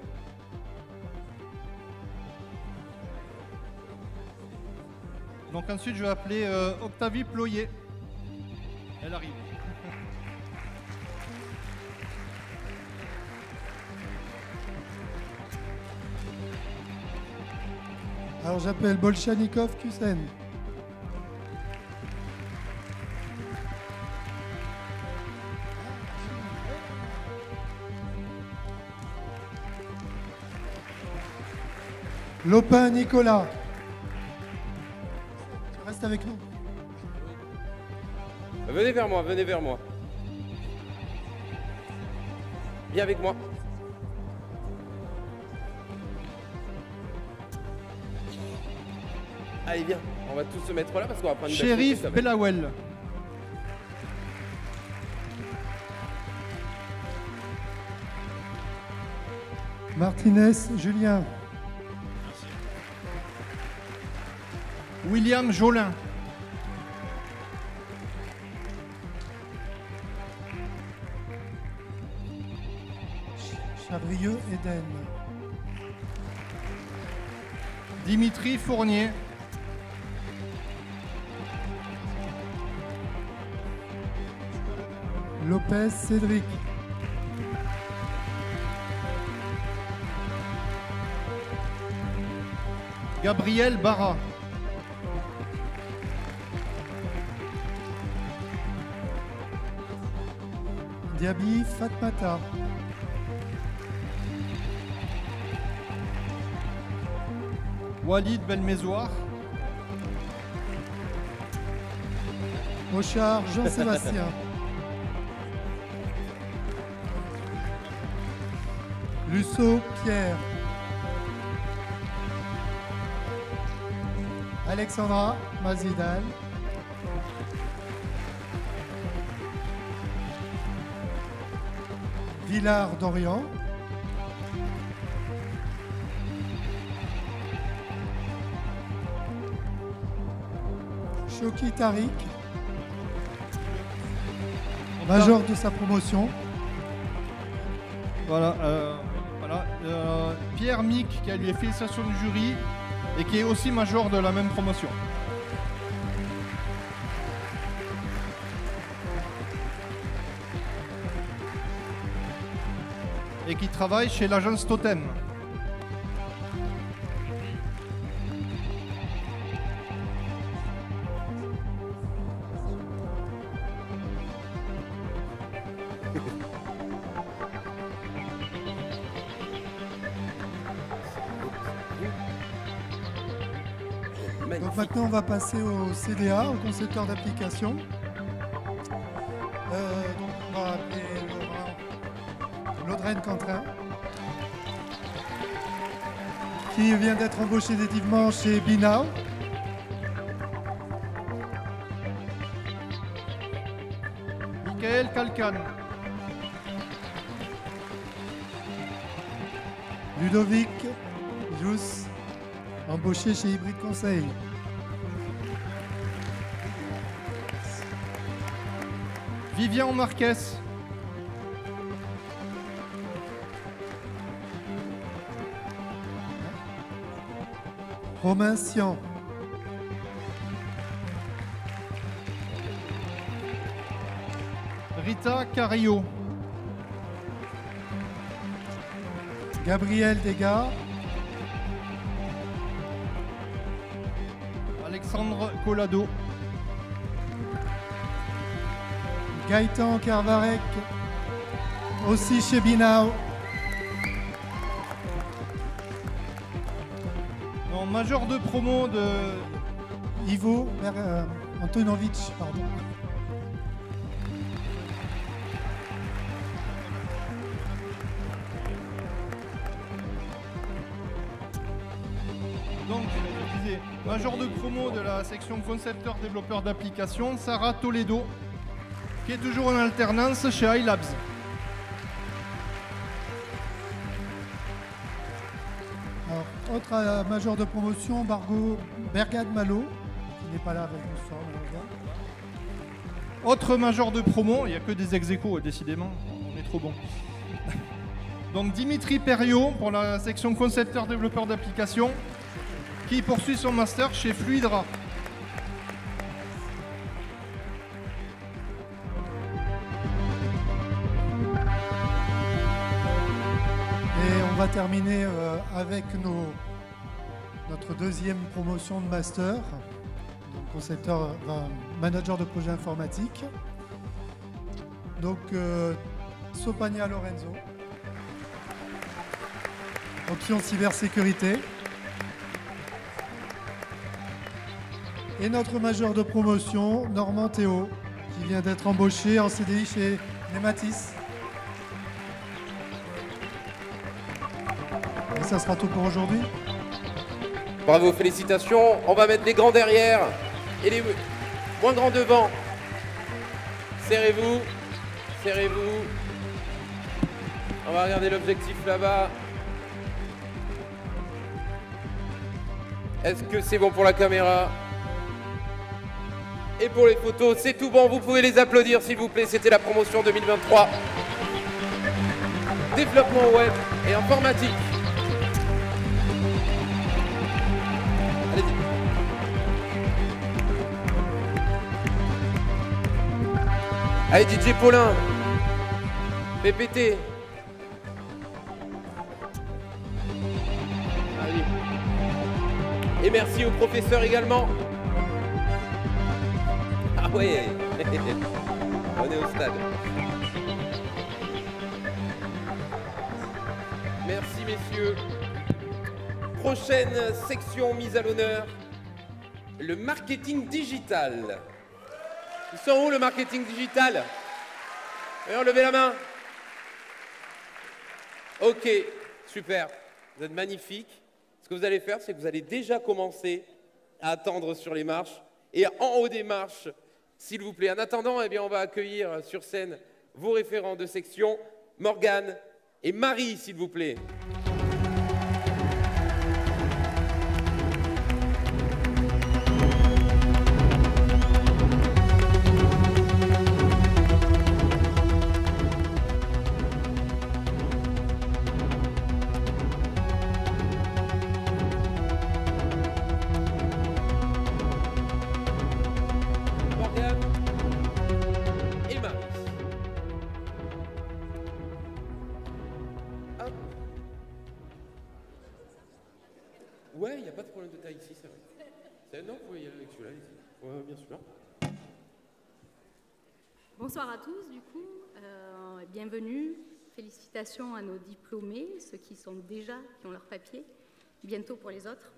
Donc ensuite je vais appeler Octavie Ployer. Elle arrive. Alors j'appelle Bolchanikov Kusen. Lopin Nicolas. Tu restes avec nous. Venez vers moi, venez vers moi. Viens avec moi. Allez, viens, on va tous se mettre là parce qu'on va prendre une Shérif Belawel. Martinez Julien. William Jolin. Chabrieux Eden. Dimitri Fournier. Lopez Cédric. Gabriel Barra. Diaby Fatmata. Walid Belmézoir. Auchard Jean-Sébastien. Lusso Pierre. Alexandra Mazidal. Villard d'Orient. Choki Tariq. Major de sa promotion. Voilà, Pierre Mick qui a eu les félicitations du jury et qui est aussi major de la même promotion. Et qui travaille chez l'agence Totem. Donc maintenant, on va passer au CDA, au concepteur d'application. Donc on va appeler Laudren Quentin, qui vient d'être embauché définitivement chez Binao. Michael Calcan. Ludovic Jus, embauché chez Hybrid Conseil. Vivian Marquez. Romain Sian. Rita Carillo. Gabriel Degas. Alexandre Collado. Gaëtan Carvarec, aussi chez Binao. Non, major de promo de Ivo Antonovic, pardon. Donc, je disais, major de promo de la section concepteur développeur d'applications, Sarah Toledo, qui est toujours en alternance chez iLabs. Alors, autre major de promotion, Bergade Malo, qui n'est pas là avec nous ce soir, malheureusement. Autre major de promo, il n'y a que des ex-aequo, décidément, on est trop bon. Donc Dimitri Perriot pour la section concepteur développeur d'applications, qui poursuit son master chez Fluidra. Et on va terminer avec notre deuxième promotion de master, donc concepteur, manager de projet informatique. Donc Sopania Lorenzo, option cybersécurité. Et notre major de promotion, Normand Théo, qui vient d'être embauché en CDI chez Nematis. Et ça sera tout pour aujourd'hui. Bravo, félicitations. On va mettre les grands derrière et les moins grands devant. Serrez-vous, serrez-vous. On va regarder l'objectif là-bas. Est-ce que c'est bon pour la caméra? Et pour les photos, c'est tout bon. Vous pouvez les applaudir, s'il vous plaît. C'était la promotion 2023. Développement web et informatique. Allez, DJ Paulin, PPT. Allez. Et merci au professeur également. Ah ouais, on est au stade. Merci messieurs. Prochaine section mise à l'honneur, le marketing digital. Ils sont où le marketing digital? Et levez la main. Ok, super. Vous êtes magnifiques. Ce que vous allez faire, c'est que vous allez déjà commencer à attendre sur les marches. Et en haut des marches, s'il vous plaît. En attendant, eh bien, on va accueillir sur scène vos référents de section, Morgane et Marie, s'il vous plaît. Ouais, il n'y a pas de problème de taille ici, c'est vrai. Non, vous pouvez y aller avec celui-là, ici. Ouais, bien sûr. Bonsoir à tous, du coup. Bienvenue. Félicitations à nos diplômés, ceux qui ont leur papier. Bientôt pour les autres.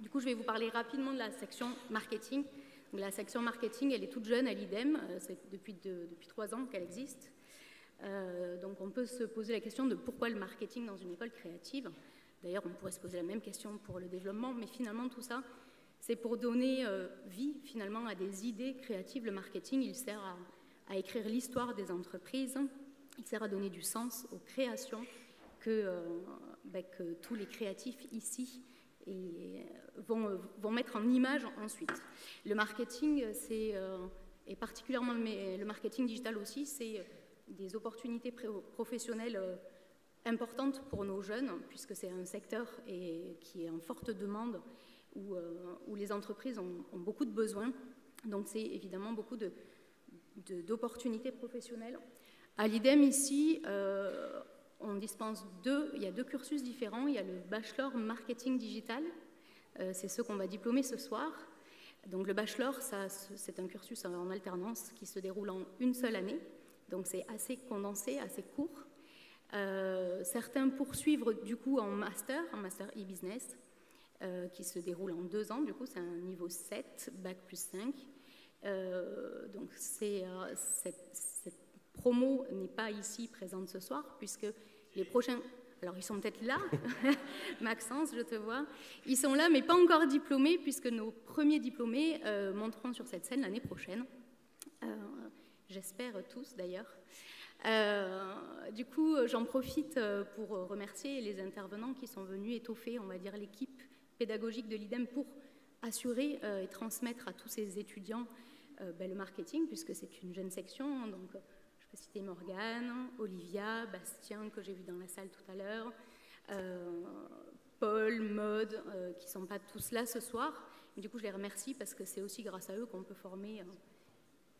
Du coup, je vais vous parler rapidement de la section marketing. Donc, la section marketing, elle est toute jeune à l'IDEM, c'est depuis 3 ans qu'elle existe. Donc on peut se poser la question de pourquoi le marketing dans une école créative. D'ailleurs, on pourrait se poser la même question pour le développement, mais finalement tout ça, c'est pour donner vie finalement à des idées créatives. Le marketing, il sert à écrire l'histoire des entreprises, il sert à donner du sens aux créations que tous les créatifs ici vont mettre en image ensuite. Le marketing, et particulièrement le marketing digital aussi, c'est des opportunités professionnelles importantes pour nos jeunes, puisque c'est un secteur qui est en forte demande, où les entreprises ont beaucoup de besoins. Donc c'est évidemment beaucoup d'opportunités professionnelles. À l'IDEM ici, on dispense il y a 2 cursus différents. Il y a le bachelor marketing digital, c'est ce qu'on va diplômer ce soir. Donc le bachelor, c'est un cursus en alternance qui se déroule en une seule année. Donc c'est assez condensé, assez court. Certains poursuivent du coup en master e-business, qui se déroule en 2 ans. Du coup, c'est un niveau 7, bac plus 5. Donc cette promo n'est pas ici présente ce soir, puisque les prochains... Alors, ils sont peut-être là, Maxence, je te vois. Ils sont là, mais pas encore diplômés, puisque nos premiers diplômés monteront sur cette scène l'année prochaine. J'espère tous, d'ailleurs. Du coup, j'en profite pour remercier les intervenants qui sont venus étoffer, on va dire, l'équipe pédagogique de l'IDEM pour assurer et transmettre à tous ces étudiants le marketing, puisque c'est une jeune section. Donc, je peux citer Morgane, Olivia, Bastien, que j'ai vu dans la salle tout à l'heure, Paul, Maud, qui ne sont pas tous là ce soir. Et du coup, je les remercie parce que c'est aussi grâce à eux qu'on peut former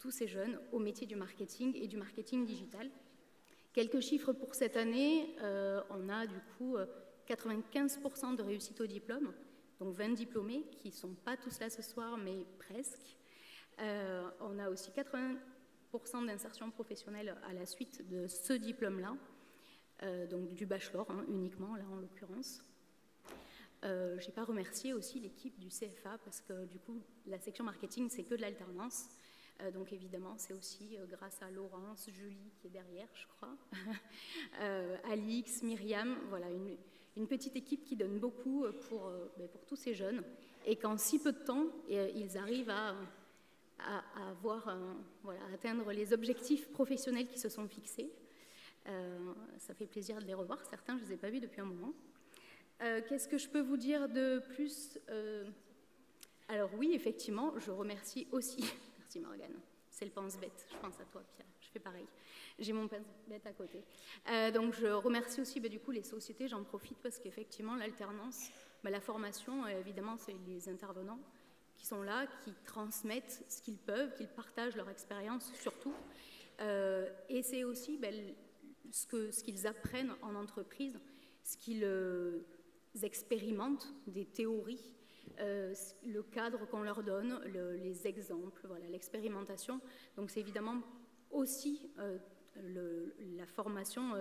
tous ces jeunes au métier du marketing et du marketing digital. Quelques chiffres pour cette année. On a du coup 95% de réussite au diplôme, donc 20 diplômés qui ne sont pas tous là ce soir, mais presque. On a aussi 80% d'insertion professionnelle à la suite de ce diplôme-là, donc du bachelor uniquement, là en l'occurrence. Je n'ai pas remercié aussi l'équipe du CFA parce que du coup, la section marketing, c'est que de l'alternance. Donc évidemment, c'est aussi grâce à Laurence, Julie qui est derrière, je crois, Alix, Myriam, voilà, une petite équipe qui donne beaucoup pour tous ces jeunes et qu'en si peu de temps, ils arrivent à atteindre les objectifs professionnels qui se sont fixés. Ça fait plaisir de les revoir, certains, je ne les ai pas vus depuis un moment. Qu'est-ce que je peux vous dire de plus Alors oui, effectivement, je remercie aussi... Merci Morgane, c'est le pense-bête, je pense à toi Pierre, je fais pareil, j'ai mon pense-bête à côté. Donc je remercie aussi du coup les sociétés, j'en profite parce qu'effectivement l'alternance, la formation, évidemment c'est les intervenants qui sont là, qui transmettent ce qu'ils peuvent, qu'ils partagent leur expérience surtout, et c'est aussi ce qu'ils apprennent en entreprise, ce qu'ils expérimentent, des théories, le cadre qu'on leur donne, les exemples, voilà, l'expérimentation. Donc c'est évidemment aussi la formation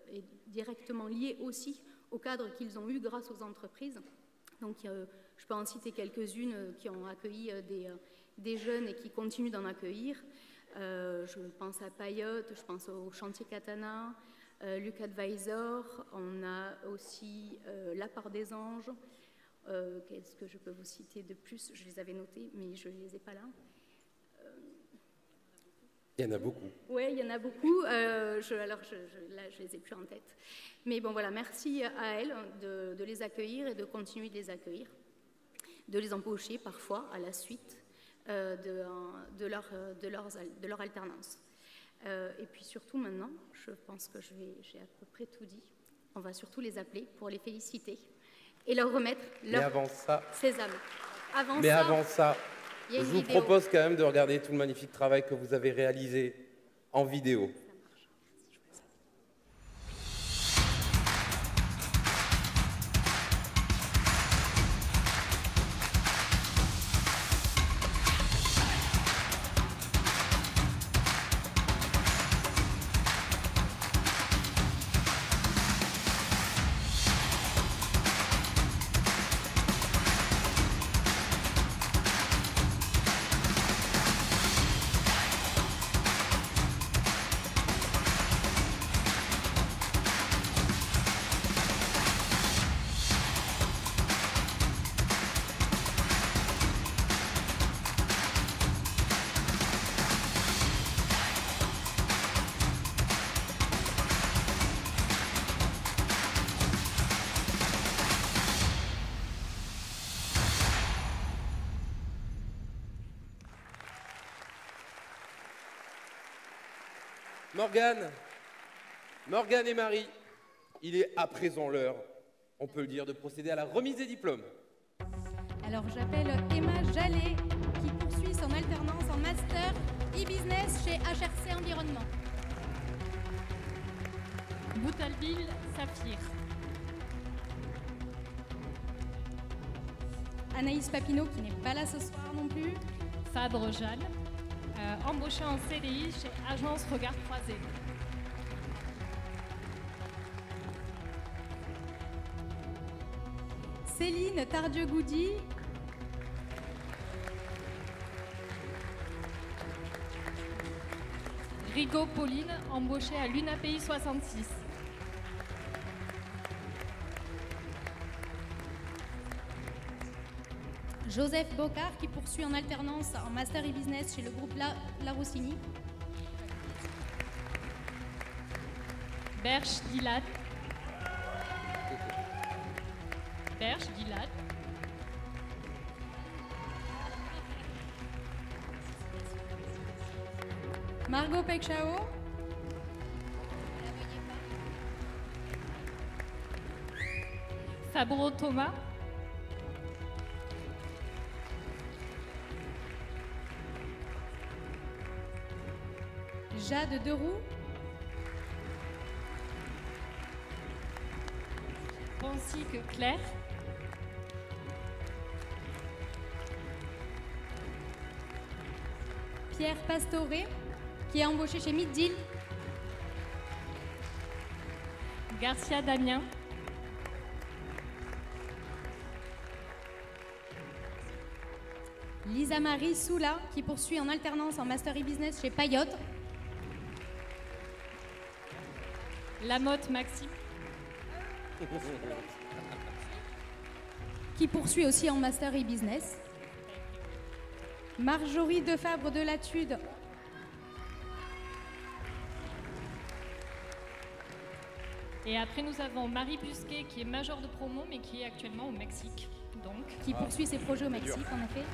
est directement liée aussi au cadre qu'ils ont eu grâce aux entreprises. Donc je peux en citer quelques-unes qui ont accueilli des jeunes et qui continuent d'en accueillir. Je pense à Payotte, je pense au chantier Katana, Luc Advisor, on a aussi La Part des Anges. Qu'est-ce que je peux vous citer de plus? Je les avais notés, mais je ne les ai pas là. Il y en a beaucoup. Oui, il y en a beaucoup. Là, je ne les ai plus en tête. Mais bon, voilà, merci à elles de les accueillir et de continuer de les accueillir, de les embaucher parfois à la suite de leur alternance. Et puis surtout maintenant, je pense que j'ai à peu près tout dit. On va surtout les appeler pour les féliciter et leur remettre leur sésame. Avant ça, je vous propose quand même de regarder tout le magnifique travail que vous avez réalisé en vidéo. Morgane et Marie, il est à présent l'heure, on peut le dire, de procéder à la remise des diplômes. Alors j'appelle Emma Jallet qui poursuit son alternance en master e-business chez HRC Environnement. Boutalville Saphir. Anaïs Papineau qui n'est pas là ce soir non plus. Fabre Jeanne, embauchée en CDI chez Agence Regard Croisé. Céline Tardieu-Goudy. Rigaud Pauline, embauchée à l'UNAPI 66. Joseph Bocard qui poursuit en alternance en master e-business chez le groupe La Roussigny. Berche Dillad. Berche Dillad. Margot Pekchao. Fabro Thomas. Jade Deroux. Ponsique Claire. Pierre Pastoré, qui est embauché chez Middeal. Garcia Damien. Lisa Marie Soula, qui poursuit en alternance en master e-business chez Payotte. Lamotte Maxime. Qui poursuit aussi en master e-business. Marjorie Defabre de Latude. Et après, nous avons Marie Busquet, qui est majeure de promo, mais qui est actuellement au Mexique. Donc, qui poursuit ses projets au Mexique, en effet.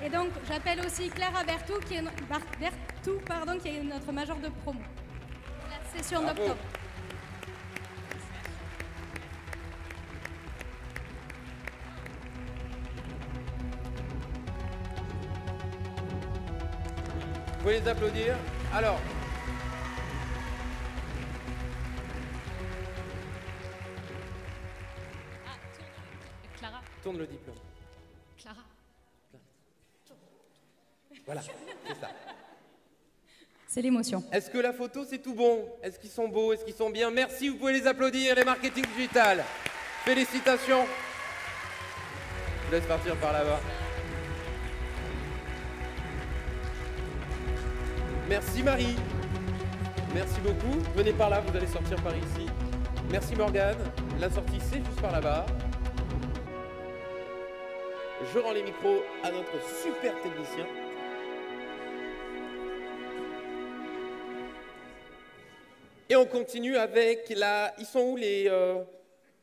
Et donc, j'appelle aussi Clara Bertou, qui est notre majeure de promo. La session d'octobre. Vous pouvez les applaudir. Alors, Clara. Tourne le diplôme. Clara. Voilà, c'est ça. C'est l'émotion. Est-ce que la photo, c'est tout bon? Est-ce qu'ils sont beaux? Est-ce qu'ils sont bien? Merci, vous pouvez les applaudir, les marketing digital. Félicitations. Je vous laisse partir par là-bas. Merci Marie. Merci beaucoup. Venez par là, vous allez sortir par ici. Merci Morgane. La sortie, c'est juste par là-bas. Je rends les micros à notre super technicien. Et on continue avec la... Ils sont où les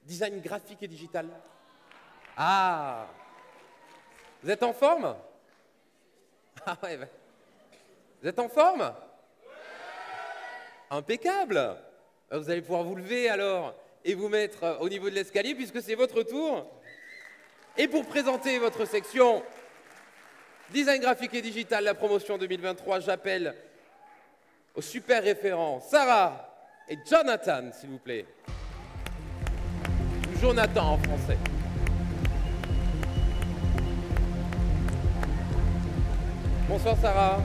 design graphique et digital? Ah! Vous êtes en forme? Ah ouais, bah. Vous êtes en forme? Impeccable! Vous allez pouvoir vous lever alors et vous mettre au niveau de l'escalier puisque c'est votre tour. Et pour présenter votre section Design graphique et digital, la promotion 2023, j'appelle au super référent Sarah et Jonathan, s'il vous plaît. Ou Jonathan en français. Bonsoir Sarah.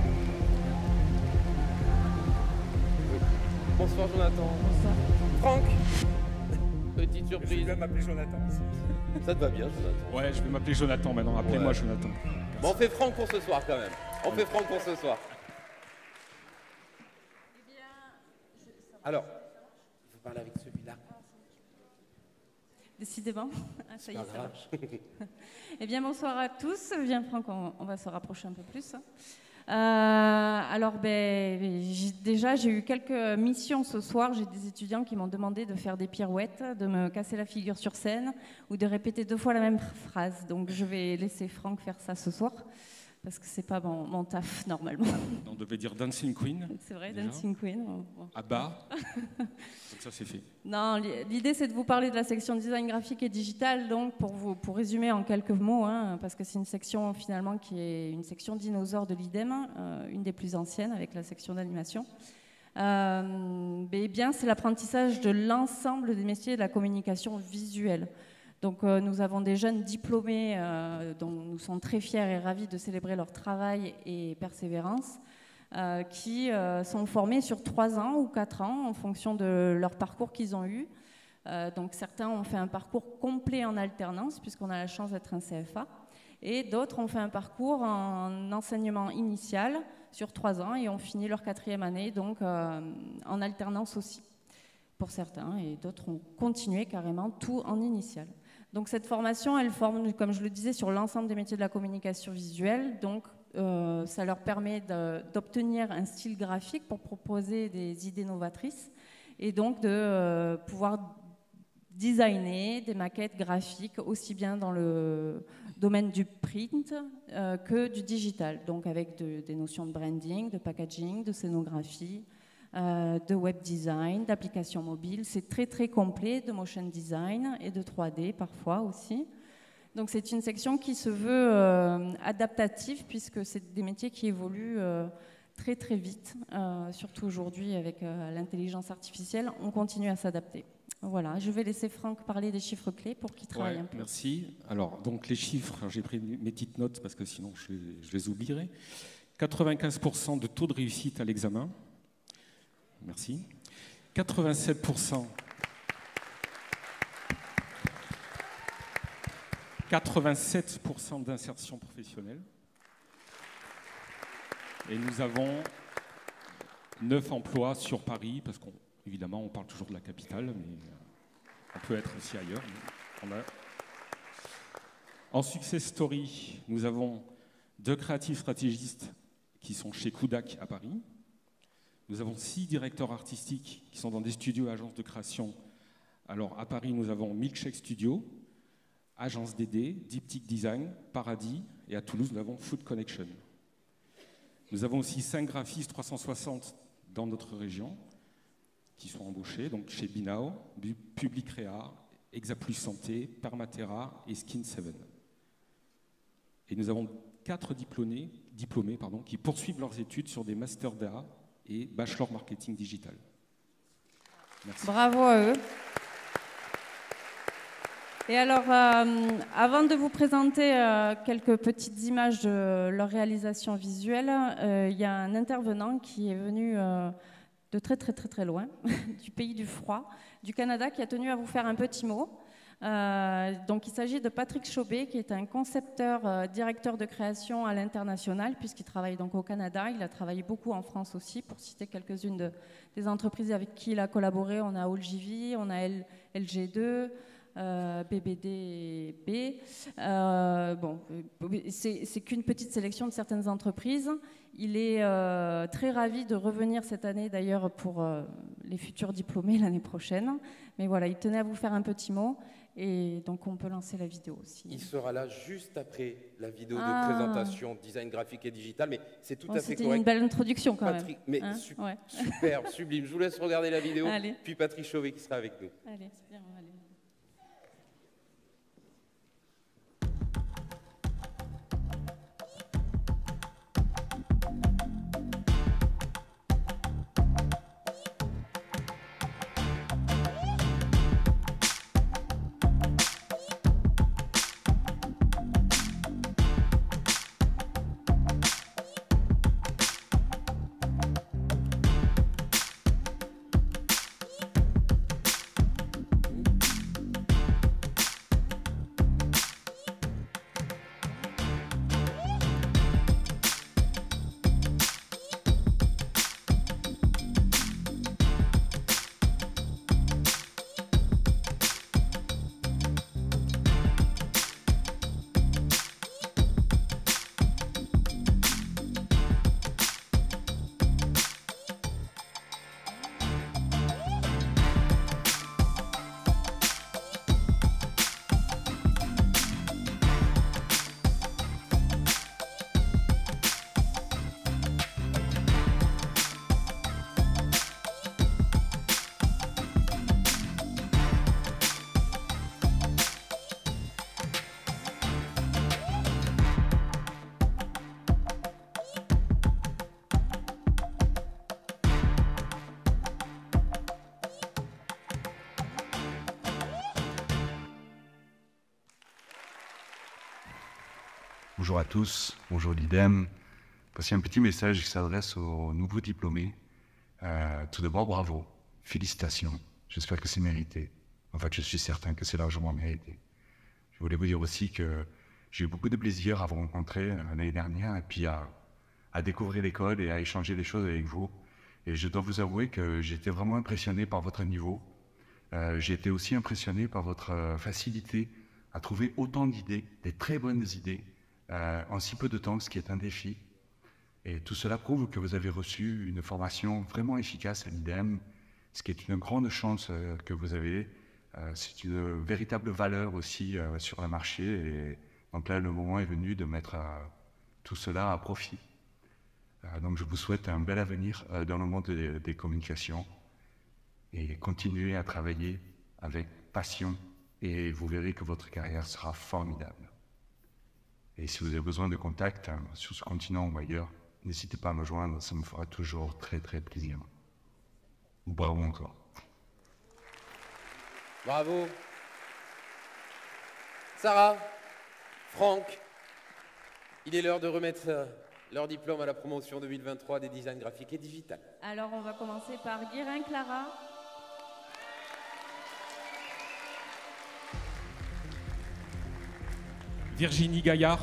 Bonsoir Jonathan. Bonsoir. Franck. Petite surprise. Je vais m'appeler Jonathan. Ça te va bien Jonathan? Ouais, je vais m'appeler Jonathan maintenant. Appelez-moi Jonathan. Bon, on fait Franck pour ce soir quand même. On fait Franck pour ce soir. Alors, il faut parler avec celui-là. Décidément. Ah, ça y est, ça marche. Eh bien, bonsoir à tous. Viens, Franck, on va se rapprocher un peu plus. Alors, déjà, j'ai eu quelques missions ce soir. J'ai des étudiants qui m'ont demandé de faire des pirouettes, de me casser la figure sur scène ou de répéter 2 fois la même phrase. Donc, je vais laisser Franck faire ça ce soir. parce que c'est pas mon taf normalement. On devait dire Dancing Queen. C'est vrai, déjà. Dancing Queen. À bas. Comme ça, c'est fait. Non, l'idée c'est de vous parler de la section design graphique et digital, donc pour résumer en quelques mots, hein, parce que c'est une section finalement qui est une section dinosaure de l'IDEM, une des plus anciennes avec la section d'animation. Bien, c'est l'apprentissage de l'ensemble des métiers de la communication visuelle. Donc nous avons des jeunes diplômés dont nous sommes très fiers et ravis de célébrer leur travail et persévérance, qui sont formés sur 3 ans ou 4 ans en fonction de leur parcours qu'ils ont eu. Donc certains ont fait un parcours complet en alternance puisqu'on a la chance d'être un CFA, et d'autres ont fait un parcours en enseignement initial sur 3 ans et ont fini leur 4e année donc en alternance aussi pour certains, et d'autres ont continué carrément tout en initial. Donc cette formation, elle forme, comme je le disais, sur l'ensemble des métiers de la communication visuelle. Donc ça leur permet d'obtenir un style graphique pour proposer des idées novatrices et donc de pouvoir designer des maquettes graphiques aussi bien dans le domaine du print que du digital. Donc avec des notions de branding, de packaging, de scénographie, de web design, d'applications mobiles. C'est très très complet, de motion design et de 3D parfois aussi. Donc c'est une section qui se veut adaptative puisque c'est des métiers qui évoluent très très vite, surtout aujourd'hui avec l'intelligence artificielle, on continue à s'adapter. Voilà, je vais laisser Franck parler des chiffres clés pour qu'il travaille un peu. Merci. Alors, donc les chiffres, j'ai pris mes petites notes parce que sinon je les oublierai. 95% de taux de réussite à l'examen. Merci. 87% d'insertion professionnelle. Et nous avons 9 emplois sur Paris, parce qu'évidemment, on parle toujours de la capitale, mais on peut être aussi ailleurs. En success story, nous avons 2 créatifs stratégistes qui sont chez Kodak à Paris. Nous avons 6 directeurs artistiques qui sont dans des studios et agences de création. Alors, à Paris, nous avons Milkshake Studio, Agence DD, Diptyque Design, Paradis, et à Toulouse, nous avons Food Connection. Nous avons aussi 5 graphistes 360 dans notre région qui sont embauchés, donc chez Binao, Publicrea, Exaplus Santé, Permatera et Skin7. Et nous avons 4 diplômés qui poursuivent leurs études sur des masters d'AA et bachelor marketing digital. Merci. Bravo à eux. Et alors, avant de vous présenter quelques petites images de leur réalisation visuelle, il y a un intervenant qui est venu de très très très très loin, du pays du froid, du Canada, qui a tenu à vous faire un petit mot. Donc il s'agit de Patrick Chaubet, qui est un concepteur, directeur de création à l'international, puisqu'il travaille donc au Canada. Il a travaillé beaucoup en France aussi, pour citer quelques-unes des entreprises avec qui il a collaboré. On a Olgivy, on a LG2, BBDB. C'est qu'une petite sélection de certaines entreprises. Il est très ravi de revenir cette année, d'ailleurs, pour les futurs diplômés l'année prochaine. Mais voilà, il tenait à vous faire un petit mot. Et donc, on peut lancer la vidéo aussi. Il sera là juste après la vidéo de présentation design graphique et digital, mais c'est tout à fait correct. C'était une belle introduction quand Patrick, même. Mais super, sublime. Je vous laisse regarder la vidéo, Allez. puis Patrick Chauvet qui sera avec nous. Allez, c'est bien, on va aller. Bonjour à tous, bonjour l'IDEM. Voici un petit message qui s'adresse aux nouveaux diplômés. Tout d'abord, bravo, félicitations. J'espère que c'est mérité. En fait, je suis certain que c'est largement mérité. Je voulais vous dire aussi que j'ai eu beaucoup de plaisir à vous rencontrer l'année dernière et puis à découvrir l'école et à échanger des choses avec vous. Et je dois vous avouer que j'ai été vraiment impressionné par votre niveau. J'ai été aussi impressionné par votre facilité à trouver autant d'idées, des très bonnes idées, en si peu de temps, ce qui est un défi. Et tout cela prouve que vous avez reçu une formation vraiment efficace à l'IDEM, ce qui est une grande chance que vous avez. C'est une véritable valeur aussi sur le marché. Et donc là, le moment est venu de mettre tout cela à profit. Donc je vous souhaite un bel avenir dans le monde des communications et continuez à travailler avec passion et vous verrez que votre carrière sera formidable. Et si vous avez besoin de contacts sur ce continent ou ailleurs, n'hésitez pas à me joindre, ça me fera toujours très très plaisir. Bravo encore. Bravo. Sarah, Franck, il est l'heure de remettre leur diplôme à la promotion 2023 des designs graphiques et digital. Alors on va commencer par Guérin Clara. Virginie Gaillard.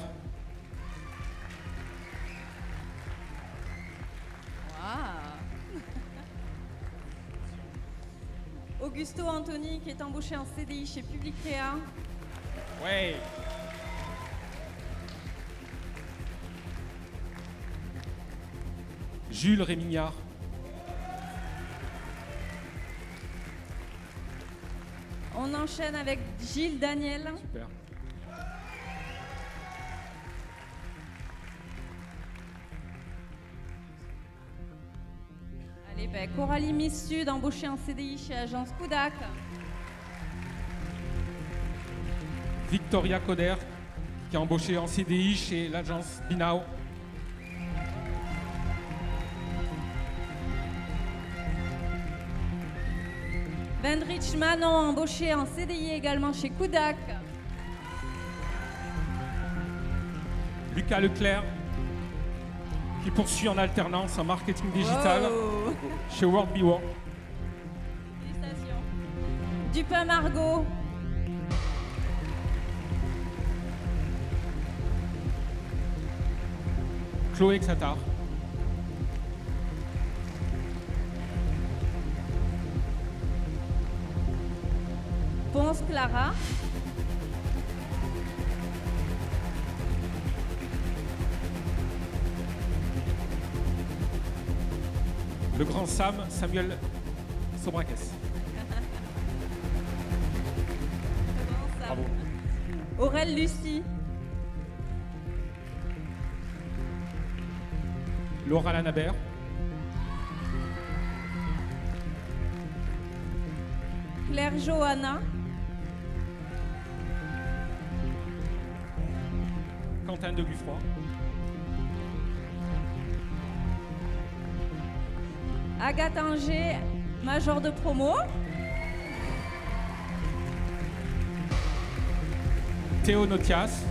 Augusto Anthony qui est embauché en CDI chez Public Créa. Ouais. Jules Rémignard. On enchaîne avec Gilles Daniel. Super. Allez, ben, Coralie Miss Sud, embauchée en CDI chez Agence Kodak. Victoria Coder, qui est embauchée en CDI chez l'agence Binao. Vendrich Manon, embauché en CDI également chez Kodak. Lucas Leclerc, qui poursuit en alternance en marketing digital chez World Be World. Félicitations. Dupin Margot. Chloé Xatar. Ponce Clara. Le grand Sam, Samuel Sobrakes. Bravo. Aurel Lucie. Laura Lanabert. Claire Johanna. Quentin de Buffroy. Agathe Anger, major de promo. Théo Notias.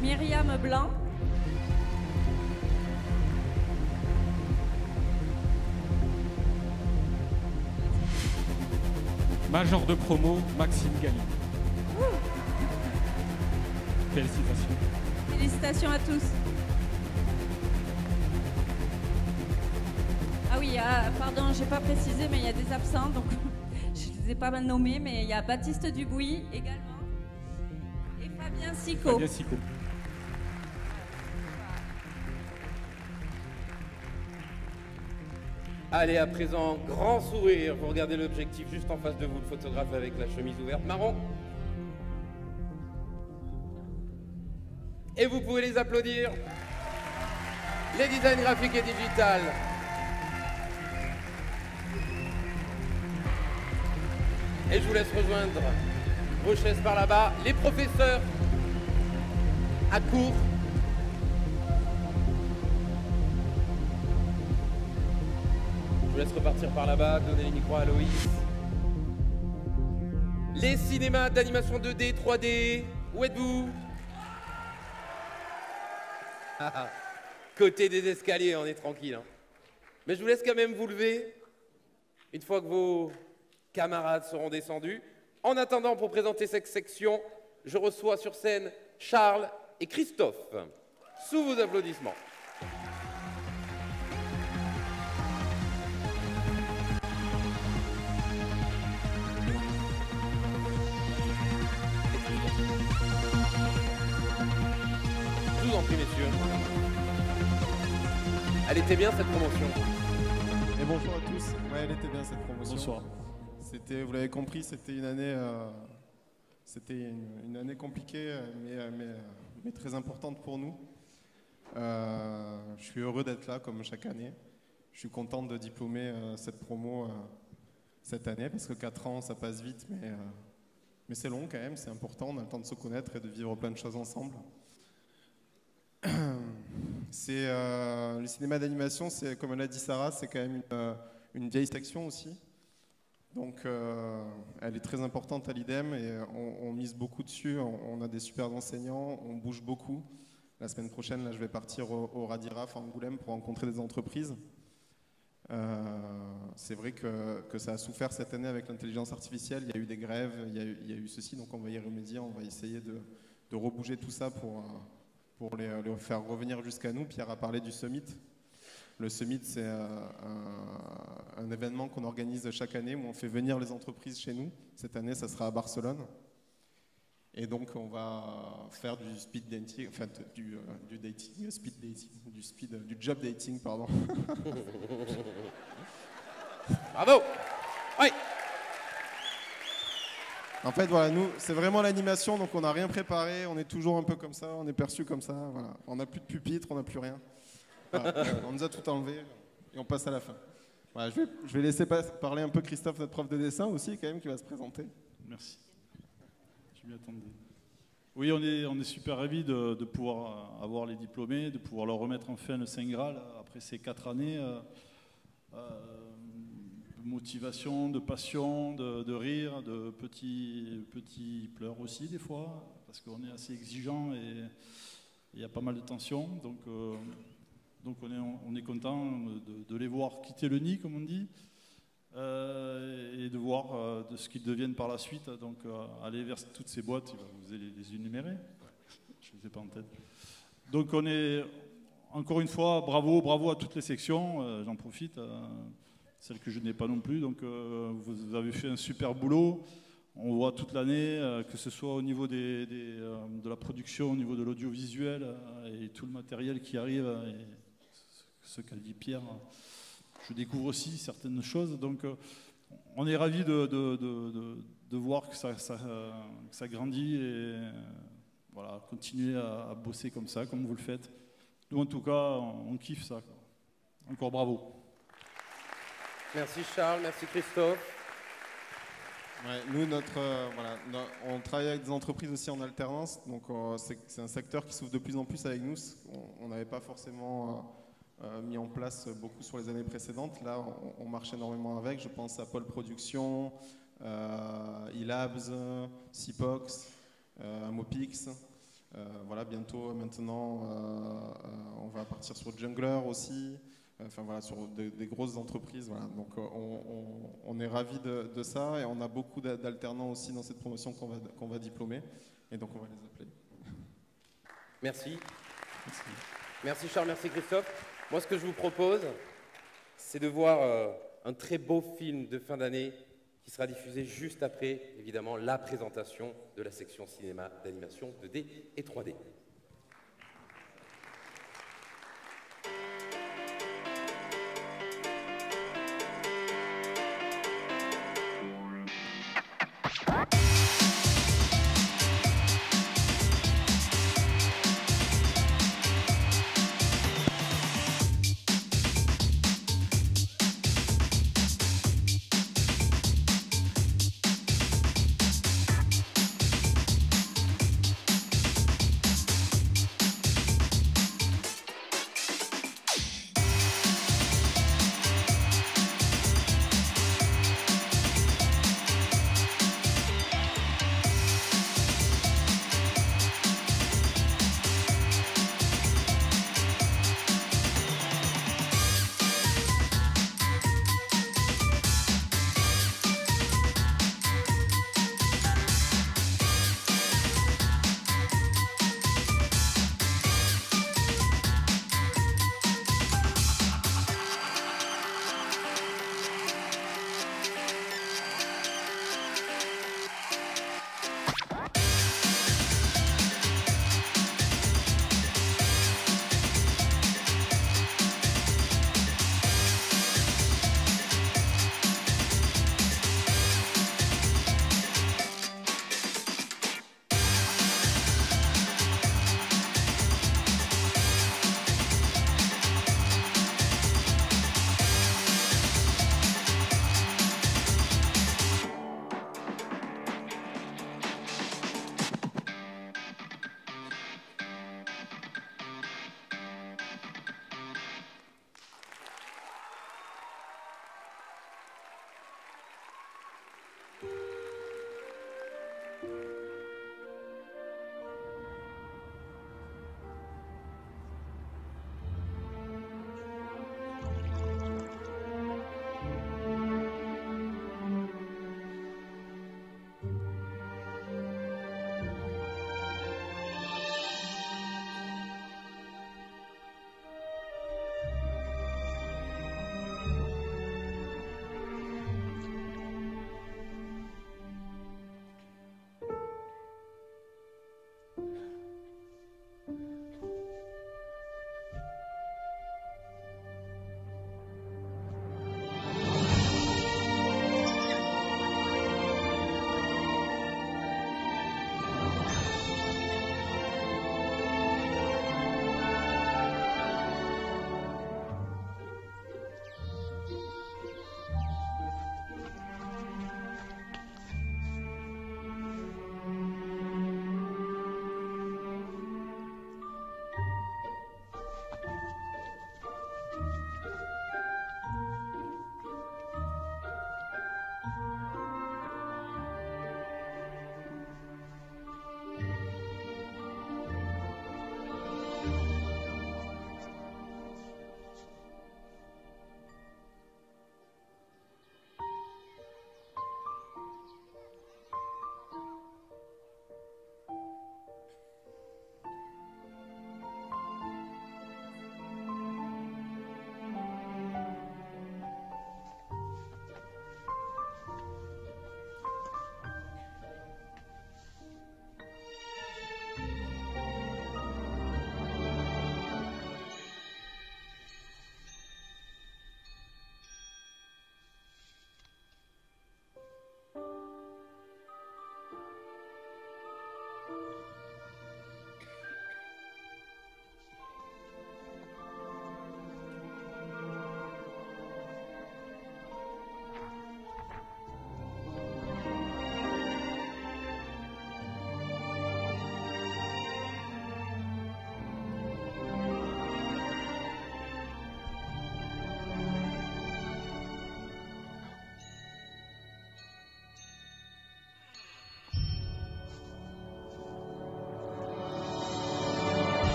Myriam Blanc. Major de promo, Maxime Galli. Félicitations. Félicitations à tous. Ah oui, pardon, j'ai pas précisé, mais il y a des absents, donc je ne les ai pas nommés, mais il y a Baptiste Dubouis également et Fabien Sicot. Fabien Sicot. Allez, à présent, grand sourire. Vous regardez l'objectif juste en face de vous, le photographe avec la chemise ouverte marron. Et vous pouvez les applaudir. Les designs graphiques et digital. Et je vous laisse rejoindre vos chaises par là-bas. Les professeurs à court. Je vous laisse repartir par là-bas, donner les micros à Loïs. Les cinémas d'animation 2D, 3D, où êtes-vous? Côté des escaliers, on est tranquille. Hein. Mais je vous laisse quand même vous lever une fois que vos camarades seront descendus. En attendant, pour présenter cette section, je reçois sur scène Charles et Christophe. Sous vos applaudissements. Je vous en prie, messieurs. Elle était bien cette promotion. Et bonjour à tous. Ouais, elle était bien cette promotion. Bonsoir. C'était, vous l'avez compris, c'était une année, une année compliquée, mais très importante pour nous. Je suis heureux d'être là, comme chaque année. Je suis content de diplômer cette promo cette année, parce que 4 ans, ça passe vite, mais c'est long quand même, c'est important. On a le temps de se connaître et de vivre plein de choses ensemble. Le cinéma d'animation, c'est, comme l'a dit Sarah, c'est quand même une vieille section aussi. Donc elle est très importante à l'IDEM et on mise beaucoup dessus. On a des super enseignants, on bouge beaucoup. La semaine prochaine, là, je vais partir au Radiraf à Angoulême pour rencontrer des entreprises. C'est vrai que ça a souffert cette année avec l'intelligence artificielle. Il y a eu des grèves, il y a eu ceci, donc on va y remédier. On va essayer de rebouger tout ça pour les faire revenir jusqu'à nous. Pierre a parlé du Summit. Le Summit, c'est un événement qu'on organise chaque année où on fait venir les entreprises chez nous. Cette année, ça sera à Barcelone. Et donc, on va faire du speed dating, enfin du dating, speed dating, du job dating, pardon. Bravo. Oui. En fait, voilà, nous, c'est vraiment l'animation, donc on n'a rien préparé, on est toujours un peu comme ça, on est perçu comme ça, voilà. On n'a plus de pupitre, on n'a plus rien. Voilà. On nous a tout enlevé et on passe à la fin. Voilà, je vais laisser parler un peu Christophe, notre prof de dessin aussi, quand même, qui va se présenter. Merci. Je m'y attendais. Oui, on est super ravis de pouvoir avoir les diplômés, de pouvoir leur remettre enfin le Saint Graal après ces 4 années. De motivation, de passion, de rire, de petits pleurs aussi des fois, parce qu'on est assez exigeant et il y a pas mal de tensions. Donc on est content de les voir quitter le nid, comme on dit, et de voir de ce qu'ils deviennent par la suite. Donc aller vers toutes ces boîtes, vous allez les énumérer, je ne les ai pas en tête. Donc on est, encore une fois, bravo à toutes les sections, j'en profite. Celle que je n'ai pas non plus, donc vous avez fait un super boulot. On voit toute l'année, que ce soit au niveau de la production, au niveau de l'audiovisuel et tout le matériel qui arrive, et ce qu'a dit Pierre, je découvre aussi certaines choses. Donc on est ravis de voir que ça grandit et voilà, continuer à bosser comme ça, comme vous le faites. Nous en tout cas, on kiffe ça, quoi. Encore bravo. Merci Charles, merci Christophe. Ouais, nous, on travaille avec des entreprises aussi en alternance, donc c'est un secteur qui s'ouvre de plus en plus avec nous. On n'avait pas forcément mis en place beaucoup sur les années précédentes. Là, on marche énormément avec. Je pense à Pôle Production, eLabs, CIPOX, Mopix. Voilà, bientôt, maintenant, on va partir sur Jungler aussi. Enfin voilà, sur des grosses entreprises. Voilà. Donc on est ravis de ça et on a beaucoup d'alternants aussi dans cette promotion qu'on va diplômer. Et donc on va les appeler. Merci. Merci Charles, merci Christophe. Moi ce que je vous propose, c'est de voir un très beau film de fin d'année qui sera diffusé juste après, évidemment, la présentation de la section cinéma d'animation 2D et 3D.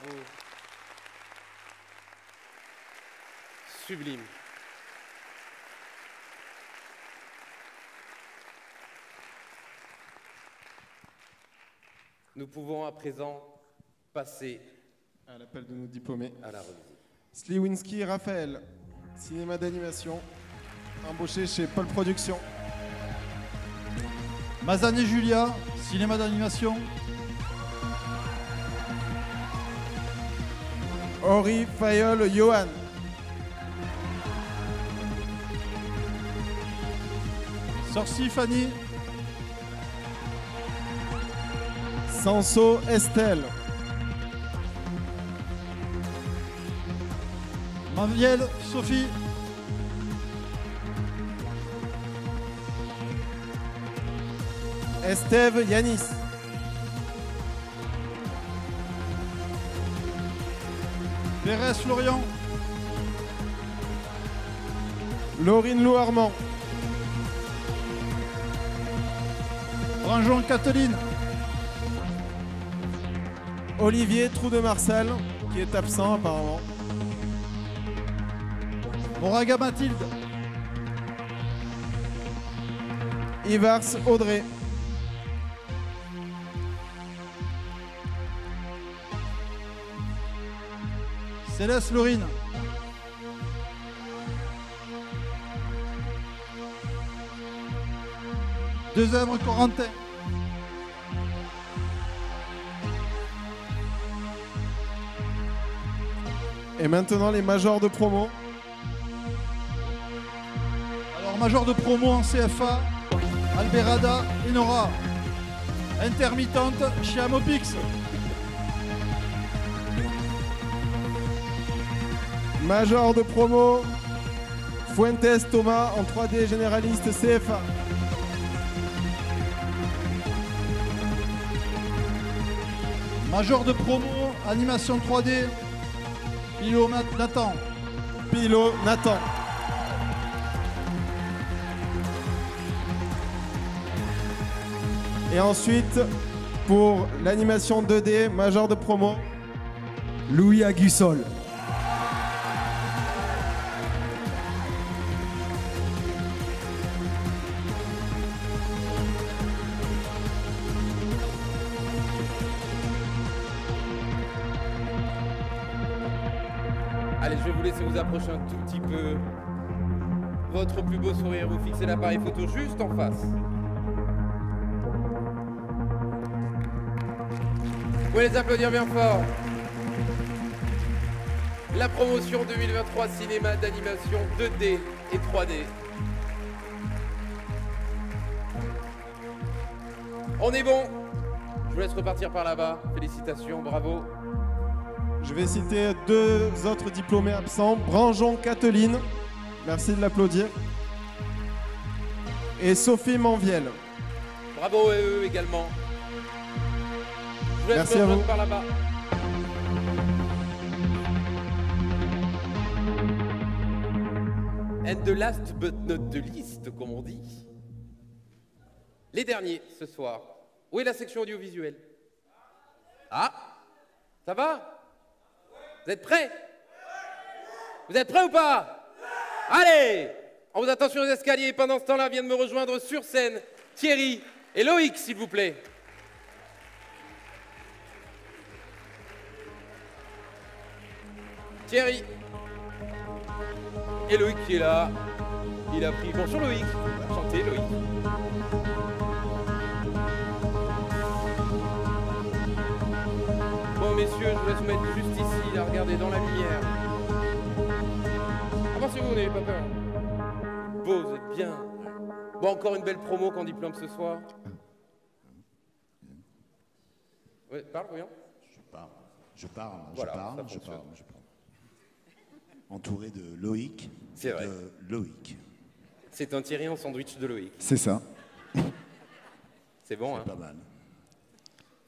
Bravo. Sublime. Nous pouvons à présent passer à l'appel de nos diplômés. À la remise. Sliwinski Raphaël, cinéma d'animation, embauché chez Paul Productions. Mazane Julia, cinéma d'animation. Ori Fayol Johan. Sorci Fanny. Sanso Estelle. Manviel Sophie. Estève Yanis. Pérez Florian. Laurine Louarmand. Branjon Catherine. Olivier Trou de Marcel, qui est absent apparemment. Moraga Mathilde. Ivars Audrey. Céleste Laurine. Deuxième Corentin. Et maintenant les majors de promo. Alors major de promo en CFA, Alberada et Nora. Intermittente chez Amopix. Major de promo, Fuentes Thomas en 3D généraliste CFA. Major de promo, animation 3D, Pilo Nathan. Pilo Nathan. Et ensuite, pour l'animation 2D, major de promo, Louis Agussol. Allez, je vais vous laisser vous approcher un tout petit peu. Votre plus beau sourire, vous fixez l'appareil photo juste en face. Vous pouvez les applaudir bien fort. La promotion 2023 cinéma d'animation 2D et 3D. On est bon. Je vous laisse repartir par là-bas. Félicitations, bravo. Je vais citer deux autres diplômés absents. Branjon Catherine, merci de l'applaudir. Et Sophie Manviel. Bravo à eux également. Je vous laisse Merci à vous. par là-bas. And the last but not the least, comme on dit. Les derniers ce soir. Où est la section audiovisuelle? Ah, ça va? Vous êtes prêts? Vous êtes prêts ou pas? Allez! On vous attend sur les escaliers. Pendant ce temps-là, viennent de me rejoindre sur scène Thierry et Loïc, s'il vous plaît. Thierry. Et Loïc qui est là. Il a pris... Bonjour Loïc. Enchanté Loïc. Bon messieurs, je vous laisse mettre juste ici, là, regardez, dans la lumière. Avancez-vous, n'ayez pas peur. Beau, vous êtes bien. Bon, encore une belle promo qu'en diplôme ce soir. Ouais, parle, voyons. Je parle. Voilà, ça fonctionne. Entouré de Loïc. C'est vrai. De Loïc. C'est un Thierry en sandwich de Loïc. C'est ça. C'est bon, hein? Pas mal.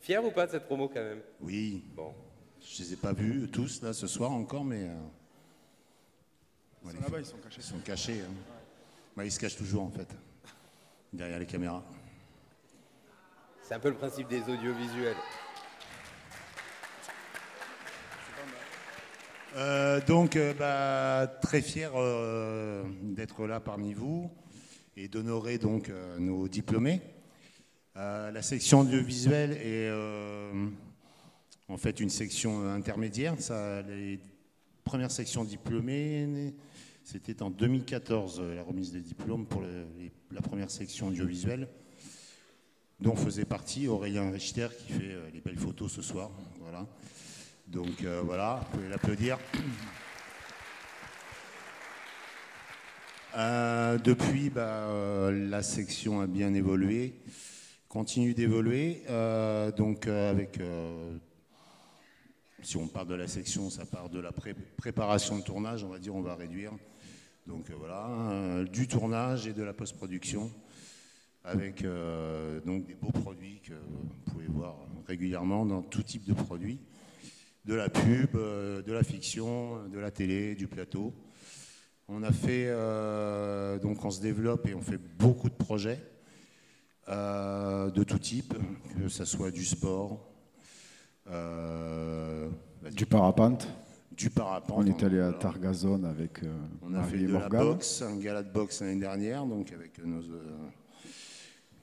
Fier ou pas de cette promo quand même? Oui. Bon. Je les ai pas vus tous là ce soir encore, mais. Ils sont là-bas, ils sont cachés. Ils sont cachés. Hein. Ouais, ils se cachent toujours en fait. Derrière les caméras. C'est un peu le principe des audiovisuels. Très fier d'être là parmi vous et d'honorer donc nos diplômés. La section audiovisuelle est en fait une section intermédiaire. Les premières sections diplômées, c'était en 2014 la remise des diplômes pour la première section audiovisuelle, dont faisait partie Aurélien Richter qui fait les belles photos ce soir. Voilà. Donc voilà, vous pouvez l'applaudir. Depuis, la section a bien évolué, continue d'évoluer. Si on parle de la section, ça part de la préparation de tournage, on va dire, on va réduire. Donc voilà, du tournage et de la post-production, avec donc des beaux produits que vous pouvez voir régulièrement dans tout type de produits. De la pub, de la fiction, de la télé, du plateau. On a fait, donc on se développe et on fait beaucoup de projets de tout type, que ce soit du sport, du parapente. Du parapente. On est allé à Targazone avec on a fait de la boxe, un gala de boxe l'année dernière, donc avec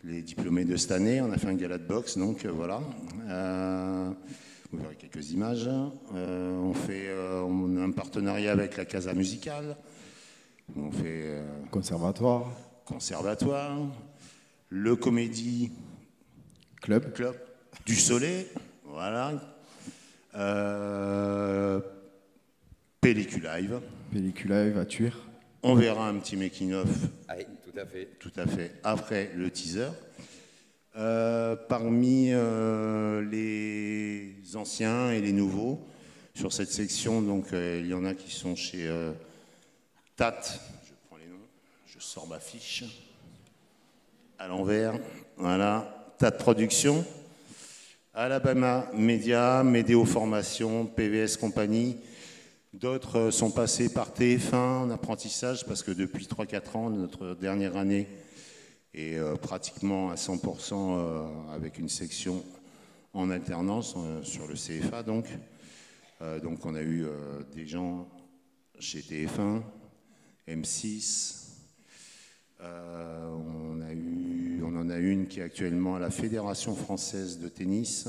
les diplômés de cette année. On a fait un gala de boxe, donc voilà. Vous verrez quelques images. On a un partenariat avec la Casa Musicale. On fait Conservatoire. Le Comédie Club du Soleil. Voilà. Pellicule Live. Pellicule Live à Tuire. On verra un petit making-of. Oui, tout à fait. Tout à fait. Après le teaser. Parmi les anciens et les nouveaux sur cette section, donc il y en a qui sont chez TAT, je prends les noms, je sors ma fiche à l'envers, voilà, TAT Production, Alabama Media, Médéo Formation, PVS Compagnie. D'autres sont passés par TF1 en apprentissage parce que depuis 3-4 ans, notre dernière année, et pratiquement à 100% avec une section en alternance sur le CFA. Donc on a eu des gens chez TF1, M6, on en a une qui est actuellement à la Fédération française de tennis.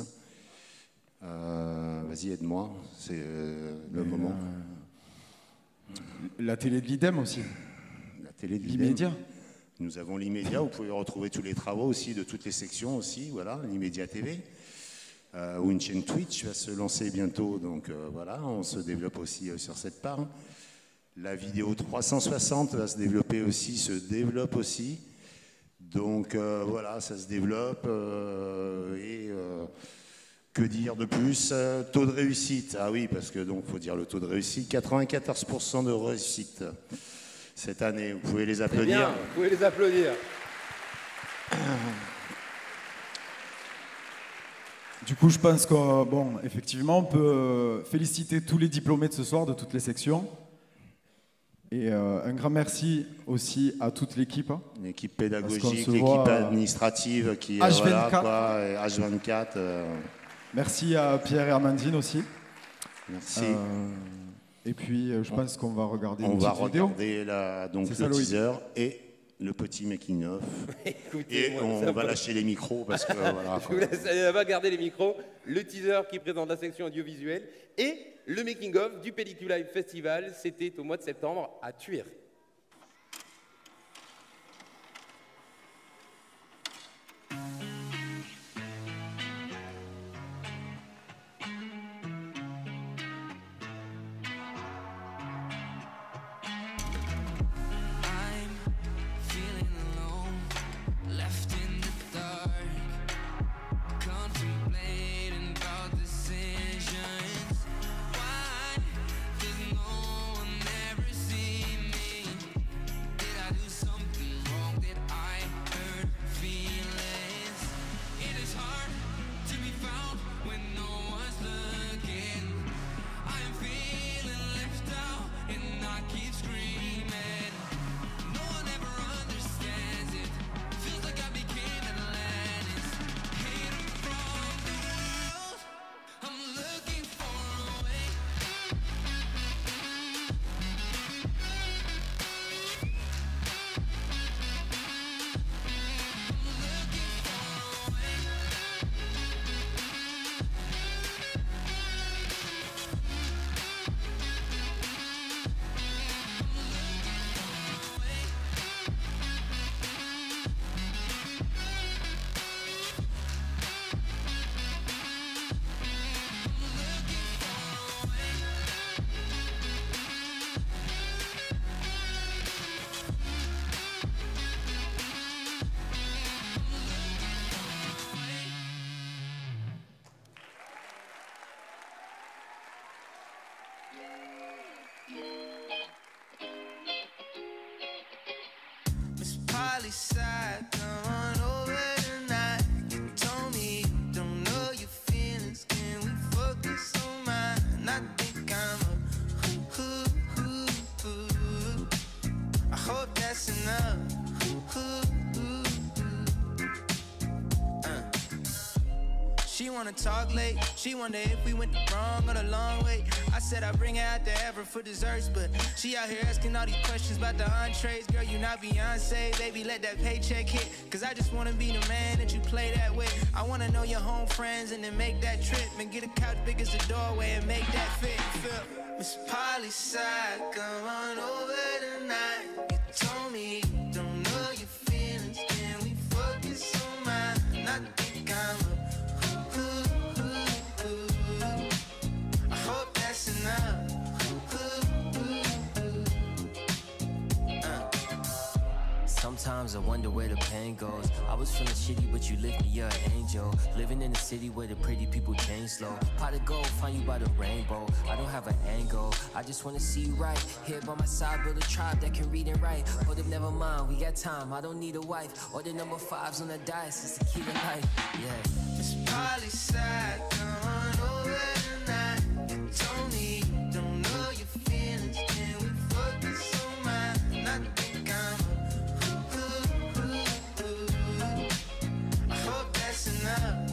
Vas-y, aide-moi, c'est le moment. La télé de l'IDEM aussi. La télé de l'immédiat. Nous avons l'immédiat, vous pouvez retrouver tous les travaux aussi de toutes les sections aussi, voilà, l'immédiat TV. Ou une chaîne Twitch va se lancer bientôt, donc voilà, on se développe aussi sur cette part. La vidéo 360 va se développer aussi, Donc voilà, ça se développe. Que dire de plus? Taux de réussite, ah oui, parce que donc faut dire le taux de réussite, 94% de réussite. Cette année, vous pouvez les applaudir. Bien, vous pouvez les applaudir. Du coup, je pense qu'effectivement, on peut féliciter tous les diplômés de ce soir, de toutes les sections. Et un grand merci aussi à toute l'équipe. L'équipe pédagogique, l'équipe administrative qui est H24. H24. Merci à Pierre et Amandine aussi. Merci. Et puis, je pense qu'on va regarder une petite vidéo. On va regarder donc le teaser et le petit making-of. Et on va lâcher les micros parce que voilà. Je vous laisse aller là-bas garder les micros. Le teaser qui présente la section audiovisuelle et le making-of du Pellicule Live Festival. C'était au mois de septembre à Tuire. Why? There's no one ever seen me. She wanna talk late, she wonder if we went the wrong or the long way. I said I'd bring her out to Ever for desserts, but she out here asking all these questions about the entrees. Girl, you not Beyonce, baby, let that paycheck hit. Cause I just wanna be the man that you play that with. I wanna know your home friends and then make that trip and get a couch big as the doorway and make that fit. Feel Miss Polly side, come on over tonight. You told me you don't know your feelings, can we focus on mine? And I think I'm I hope that's enough. Sometimes I wonder where the pain goes. I was feeling shitty, but you lift me up, angel. Living in a city where the pretty people change slow. Pot of gold, find you by the rainbow. I don't have an angle, I just wanna see you right. Here by my side, build a tribe that can read and write. Hold up, never mind, we got time, I don't need a wife. Or the number 5s on the dice, it's the key to life, yeah. It's Polly side, come on over tonight. You told me you don't know your feelings, can we focus on mine? And I think I'm I hope that's enough.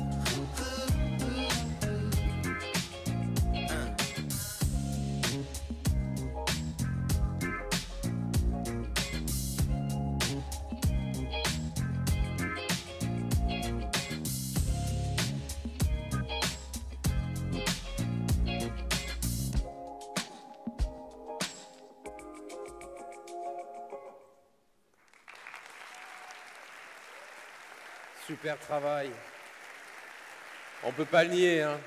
Super travail. On ne peut pas le nier, hein.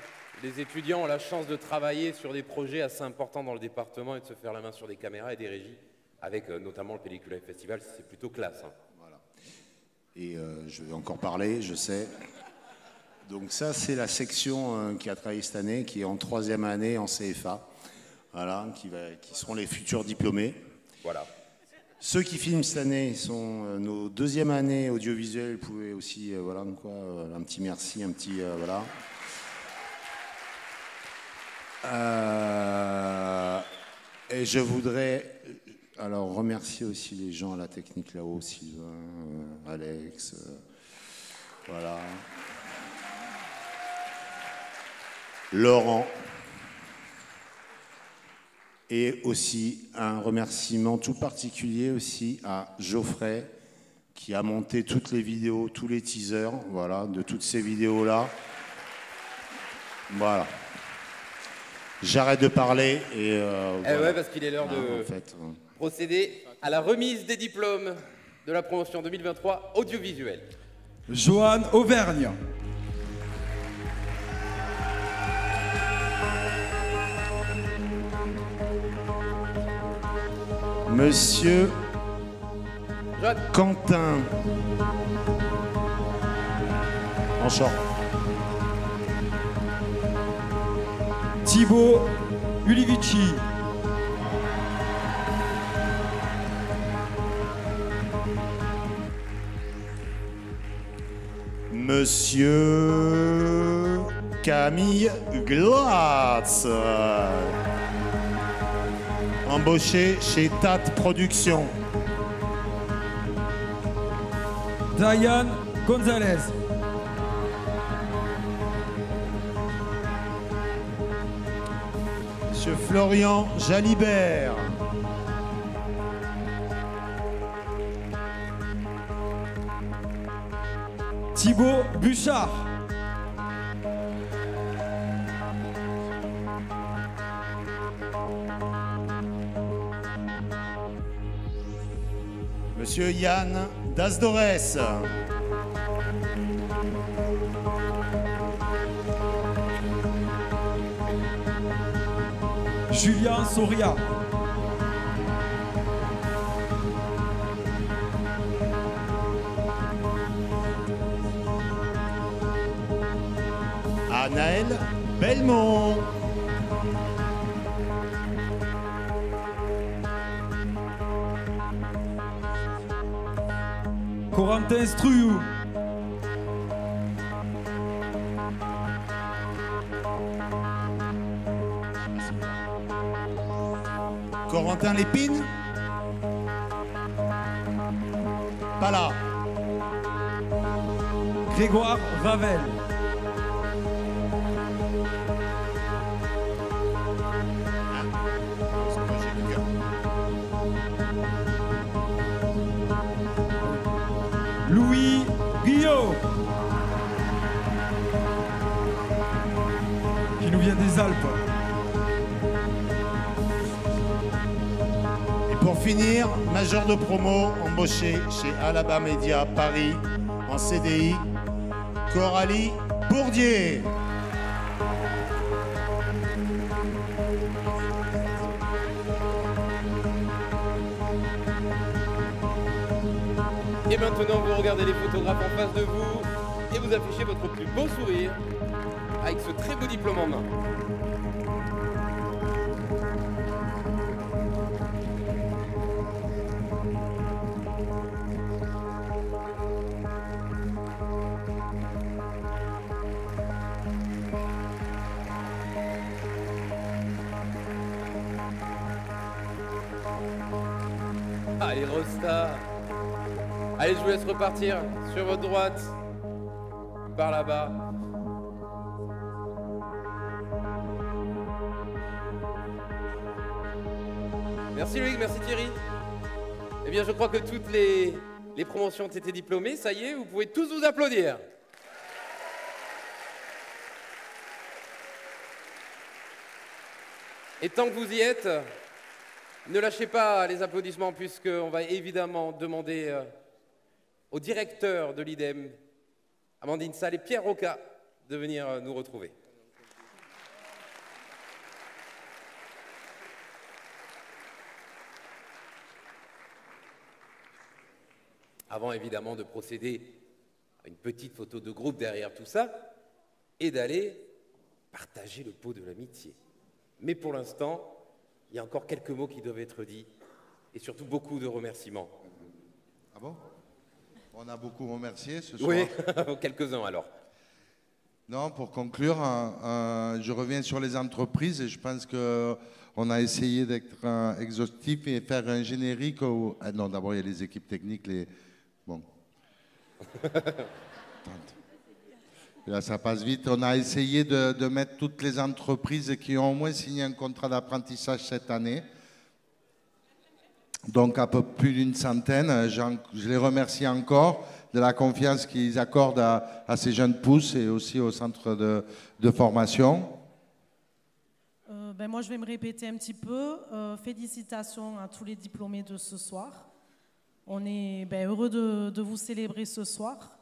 Les étudiants ont la chance de travailler sur des projets assez importants dans le département et de se faire la main sur des caméras et des régies, avec notamment le Pellicula Festival, c'est plutôt classe. Hein. Voilà. Et je vais encore parler, je sais. Donc ça, c'est la section qui a travaillé cette année, qui est en 3e année en CFA, voilà, qui seront les futurs diplômés. Voilà. Ceux qui filment cette année sont nos 2e année audiovisuelle. Vous pouvez aussi, voilà, quoi, un petit merci, un petit, voilà. Et je voudrais alors remercier aussi les gens à la technique là-haut, Sylvain, Alex, voilà. Laurent. Et aussi un remerciement tout particulier aussi à Geoffrey qui a monté toutes les vidéos, tous les teasers, voilà, de toutes ces vidéos-là. Voilà. J'arrête de parler et voilà. Ouais, parce qu'il est l'heure de procéder à la remise des diplômes de la promotion 2023 audiovisuelle. Johan Auvergne. Monsieur Quentin en short. Thibaut Ulivici. Monsieur Camille Glatz. Embauché chez Tat Productions. Diane Gonzalez. Monsieur Florian Jalibert. Thibaut Bouchard. Monsieur Yann Dasdores. Julien Soria. Anaël Belmont. Corentin Struou. Corentin Lépine. Pas là. Grégoire Ravel. qui nous vient des Alpes. Et pour finir, major de promo embauché chez Alaba Media Paris en CDI, Coralie Bourdier. Et maintenant, vous regardez les photographes en face de vous et vous affichez votre plus beau sourire avec ce très beau diplôme en main. Allez, Rosta. Allez, je vous laisse repartir sur votre droite, par là-bas. Merci Loïc, merci Thierry. Eh bien, je crois que toutes les promotions ont été diplômées. Ça y est, vous pouvez tous vous applaudir. Et tant que vous y êtes, ne lâchez pas les applaudissements puisqu'on va évidemment demander au directeur de l'IDEM, Amandine Salle et Pierre Roca, de venir nous retrouver. Avant évidemment de procéder à une petite photo de groupe derrière tout ça et d'aller partager le pot de l'amitié. Mais pour l'instant, il y a encore quelques mots qui doivent être dits et surtout beaucoup de remerciements. Ah bon? On a beaucoup remercié ce soir. Oui, quelques-uns alors. Non, pour conclure, je reviens sur les entreprises et je pense qu'on a essayé d'être exhaustif et faire un générique. Ah non, d'abord il y a les équipes techniques, Bon. Là, ça passe vite. On a essayé de mettre toutes les entreprises qui ont au moins signé un contrat d'apprentissage cette année. Donc, à peu plus d'une centaine. Je les remercie encore de la confiance qu'ils accordent à ces jeunes pousses et aussi au centre de formation. Moi, je vais me répéter un petit peu. Félicitations à tous les diplômés de ce soir. On est heureux de vous célébrer ce soir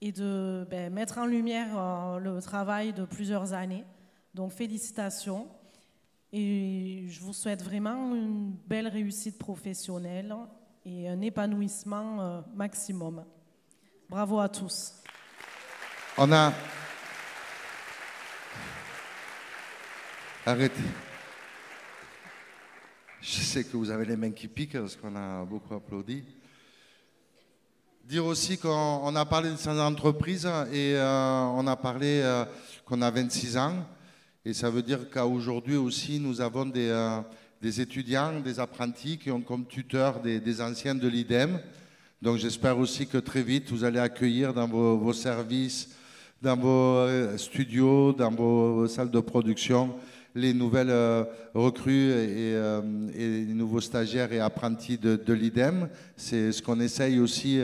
et de mettre en lumière le travail de plusieurs années. Donc, félicitations. Et je vous souhaite vraiment une belle réussite professionnelle et un épanouissement maximum. Bravo à tous. On a... Arrêtez. Je sais que vous avez les mains qui piquent parce qu'on a beaucoup applaudi. Dire aussi qu'on a parlé de ces entreprises et on a parlé qu'on a 26 ans. Et ça veut dire qu'aujourd'hui aussi, nous avons des étudiants, des apprentis qui ont comme tuteurs des anciens de l'IDEM. Donc j'espère aussi que très vite, vous allez accueillir dans vos services, dans vos studios, dans vos salles de production, les nouvelles recrues et les nouveaux stagiaires et apprentis de l'IDEM. C'est ce qu'on essaye aussi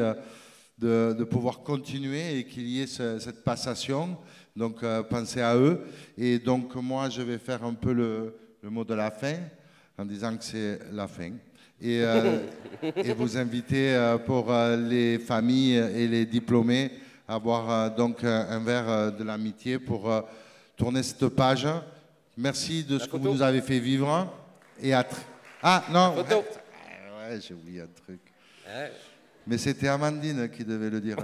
de pouvoir continuer et qu'il y ait cette passation. Donc pensez à eux. Et donc moi, je vais faire un peu le mot de la fin en disant que c'est la fin. Et vous inviter pour les familles et les diplômés à boire donc un verre de l'amitié pour tourner cette page. Merci de ce que vous nous avez fait vivre. Et ah non, ouais, j'ai oublié un truc. Mais c'était Amandine qui devait le dire.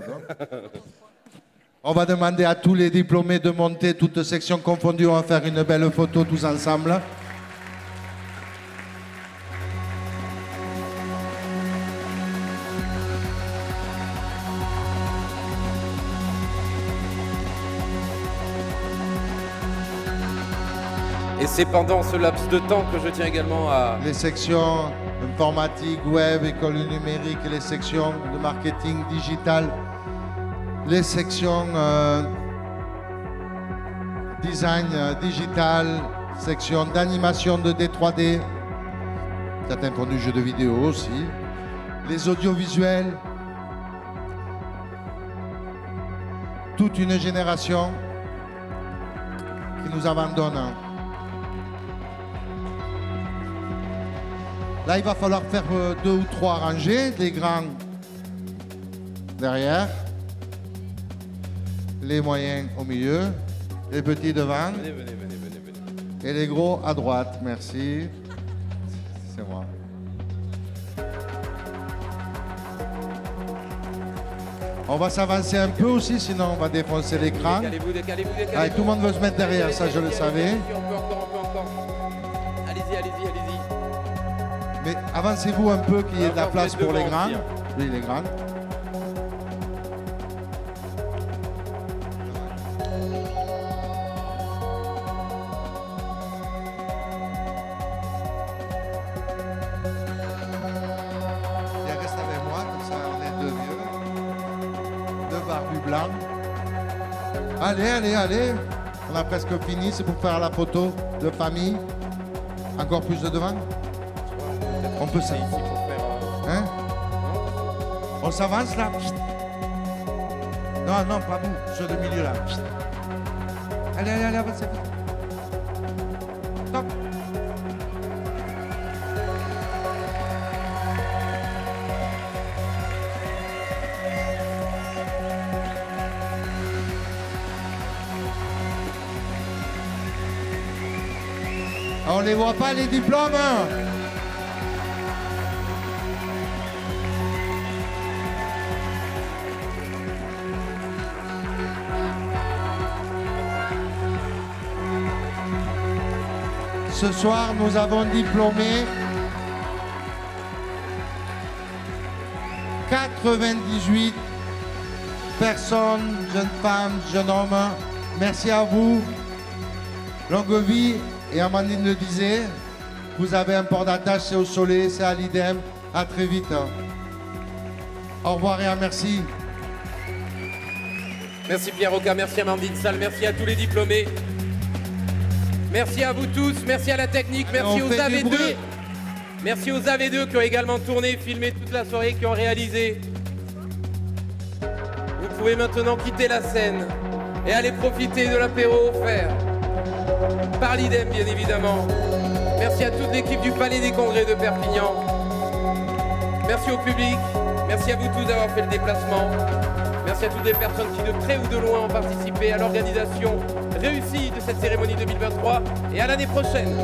On va demander à tous les diplômés de monter, toutes sections confondues. On va faire une belle photo tous ensemble. Et c'est pendant ce laps de temps que je tiens également à... Les sections informatique, web, école numérique, les sections de marketing digital, les sections design digital, section d'animation 2D, 3D, certains font du jeu de vidéo aussi, les audiovisuels, toute une génération qui nous abandonnent. Là, il va falloir faire 2 ou 3 rangées, les grands derrière, les moyens au milieu, les petits devant, et les gros à droite. Merci. C'est moi. On va s'avancer un peu aussi, sinon on va défoncer l'écran. Décalez-vous. Allez, tout le monde veut se mettre derrière, ça je le savais. On peut encore. Allez-y. Mais avancez-vous un peu, qu'il y ait de la place pour les grands. Oui, les grands. Viens, reste avec moi, comme ça on est deux vieux. Deux barbus blancs. Allez. On a presque fini, c'est pour faire la photo de famille. Encore plus de devant. On peut ça. Hein? On s'avance là. Non, pas vous, ceux de milieu là. Allez, avancez. Stop. On les voit pas les diplômes. Ce soir, nous avons diplômé 98 personnes, jeunes femmes, jeunes hommes. Merci à vous. Longue vie. Et Amandine le disait, vous avez un port d'attache, c'est au Soleil, c'est à l'IDEM. À très vite. Au revoir et un merci. Merci Pierre Roca, merci Amandine Salle, merci à tous les diplômés. Merci à vous tous, merci à la technique, merci aux AV2. Merci aux AV2 qui ont également tourné, filmé toute la soirée, qui ont réalisé. Vous pouvez maintenant quitter la scène et aller profiter de l'apéro offert par l'IDEM, bien évidemment. Merci à toute l'équipe du Palais des Congrès de Perpignan. Merci au public, merci à vous tous d'avoir fait le déplacement. Merci à toutes les personnes qui, de près ou de loin, ont participé à l'organisation réussie de cette cérémonie 2023 et à l'année prochaine.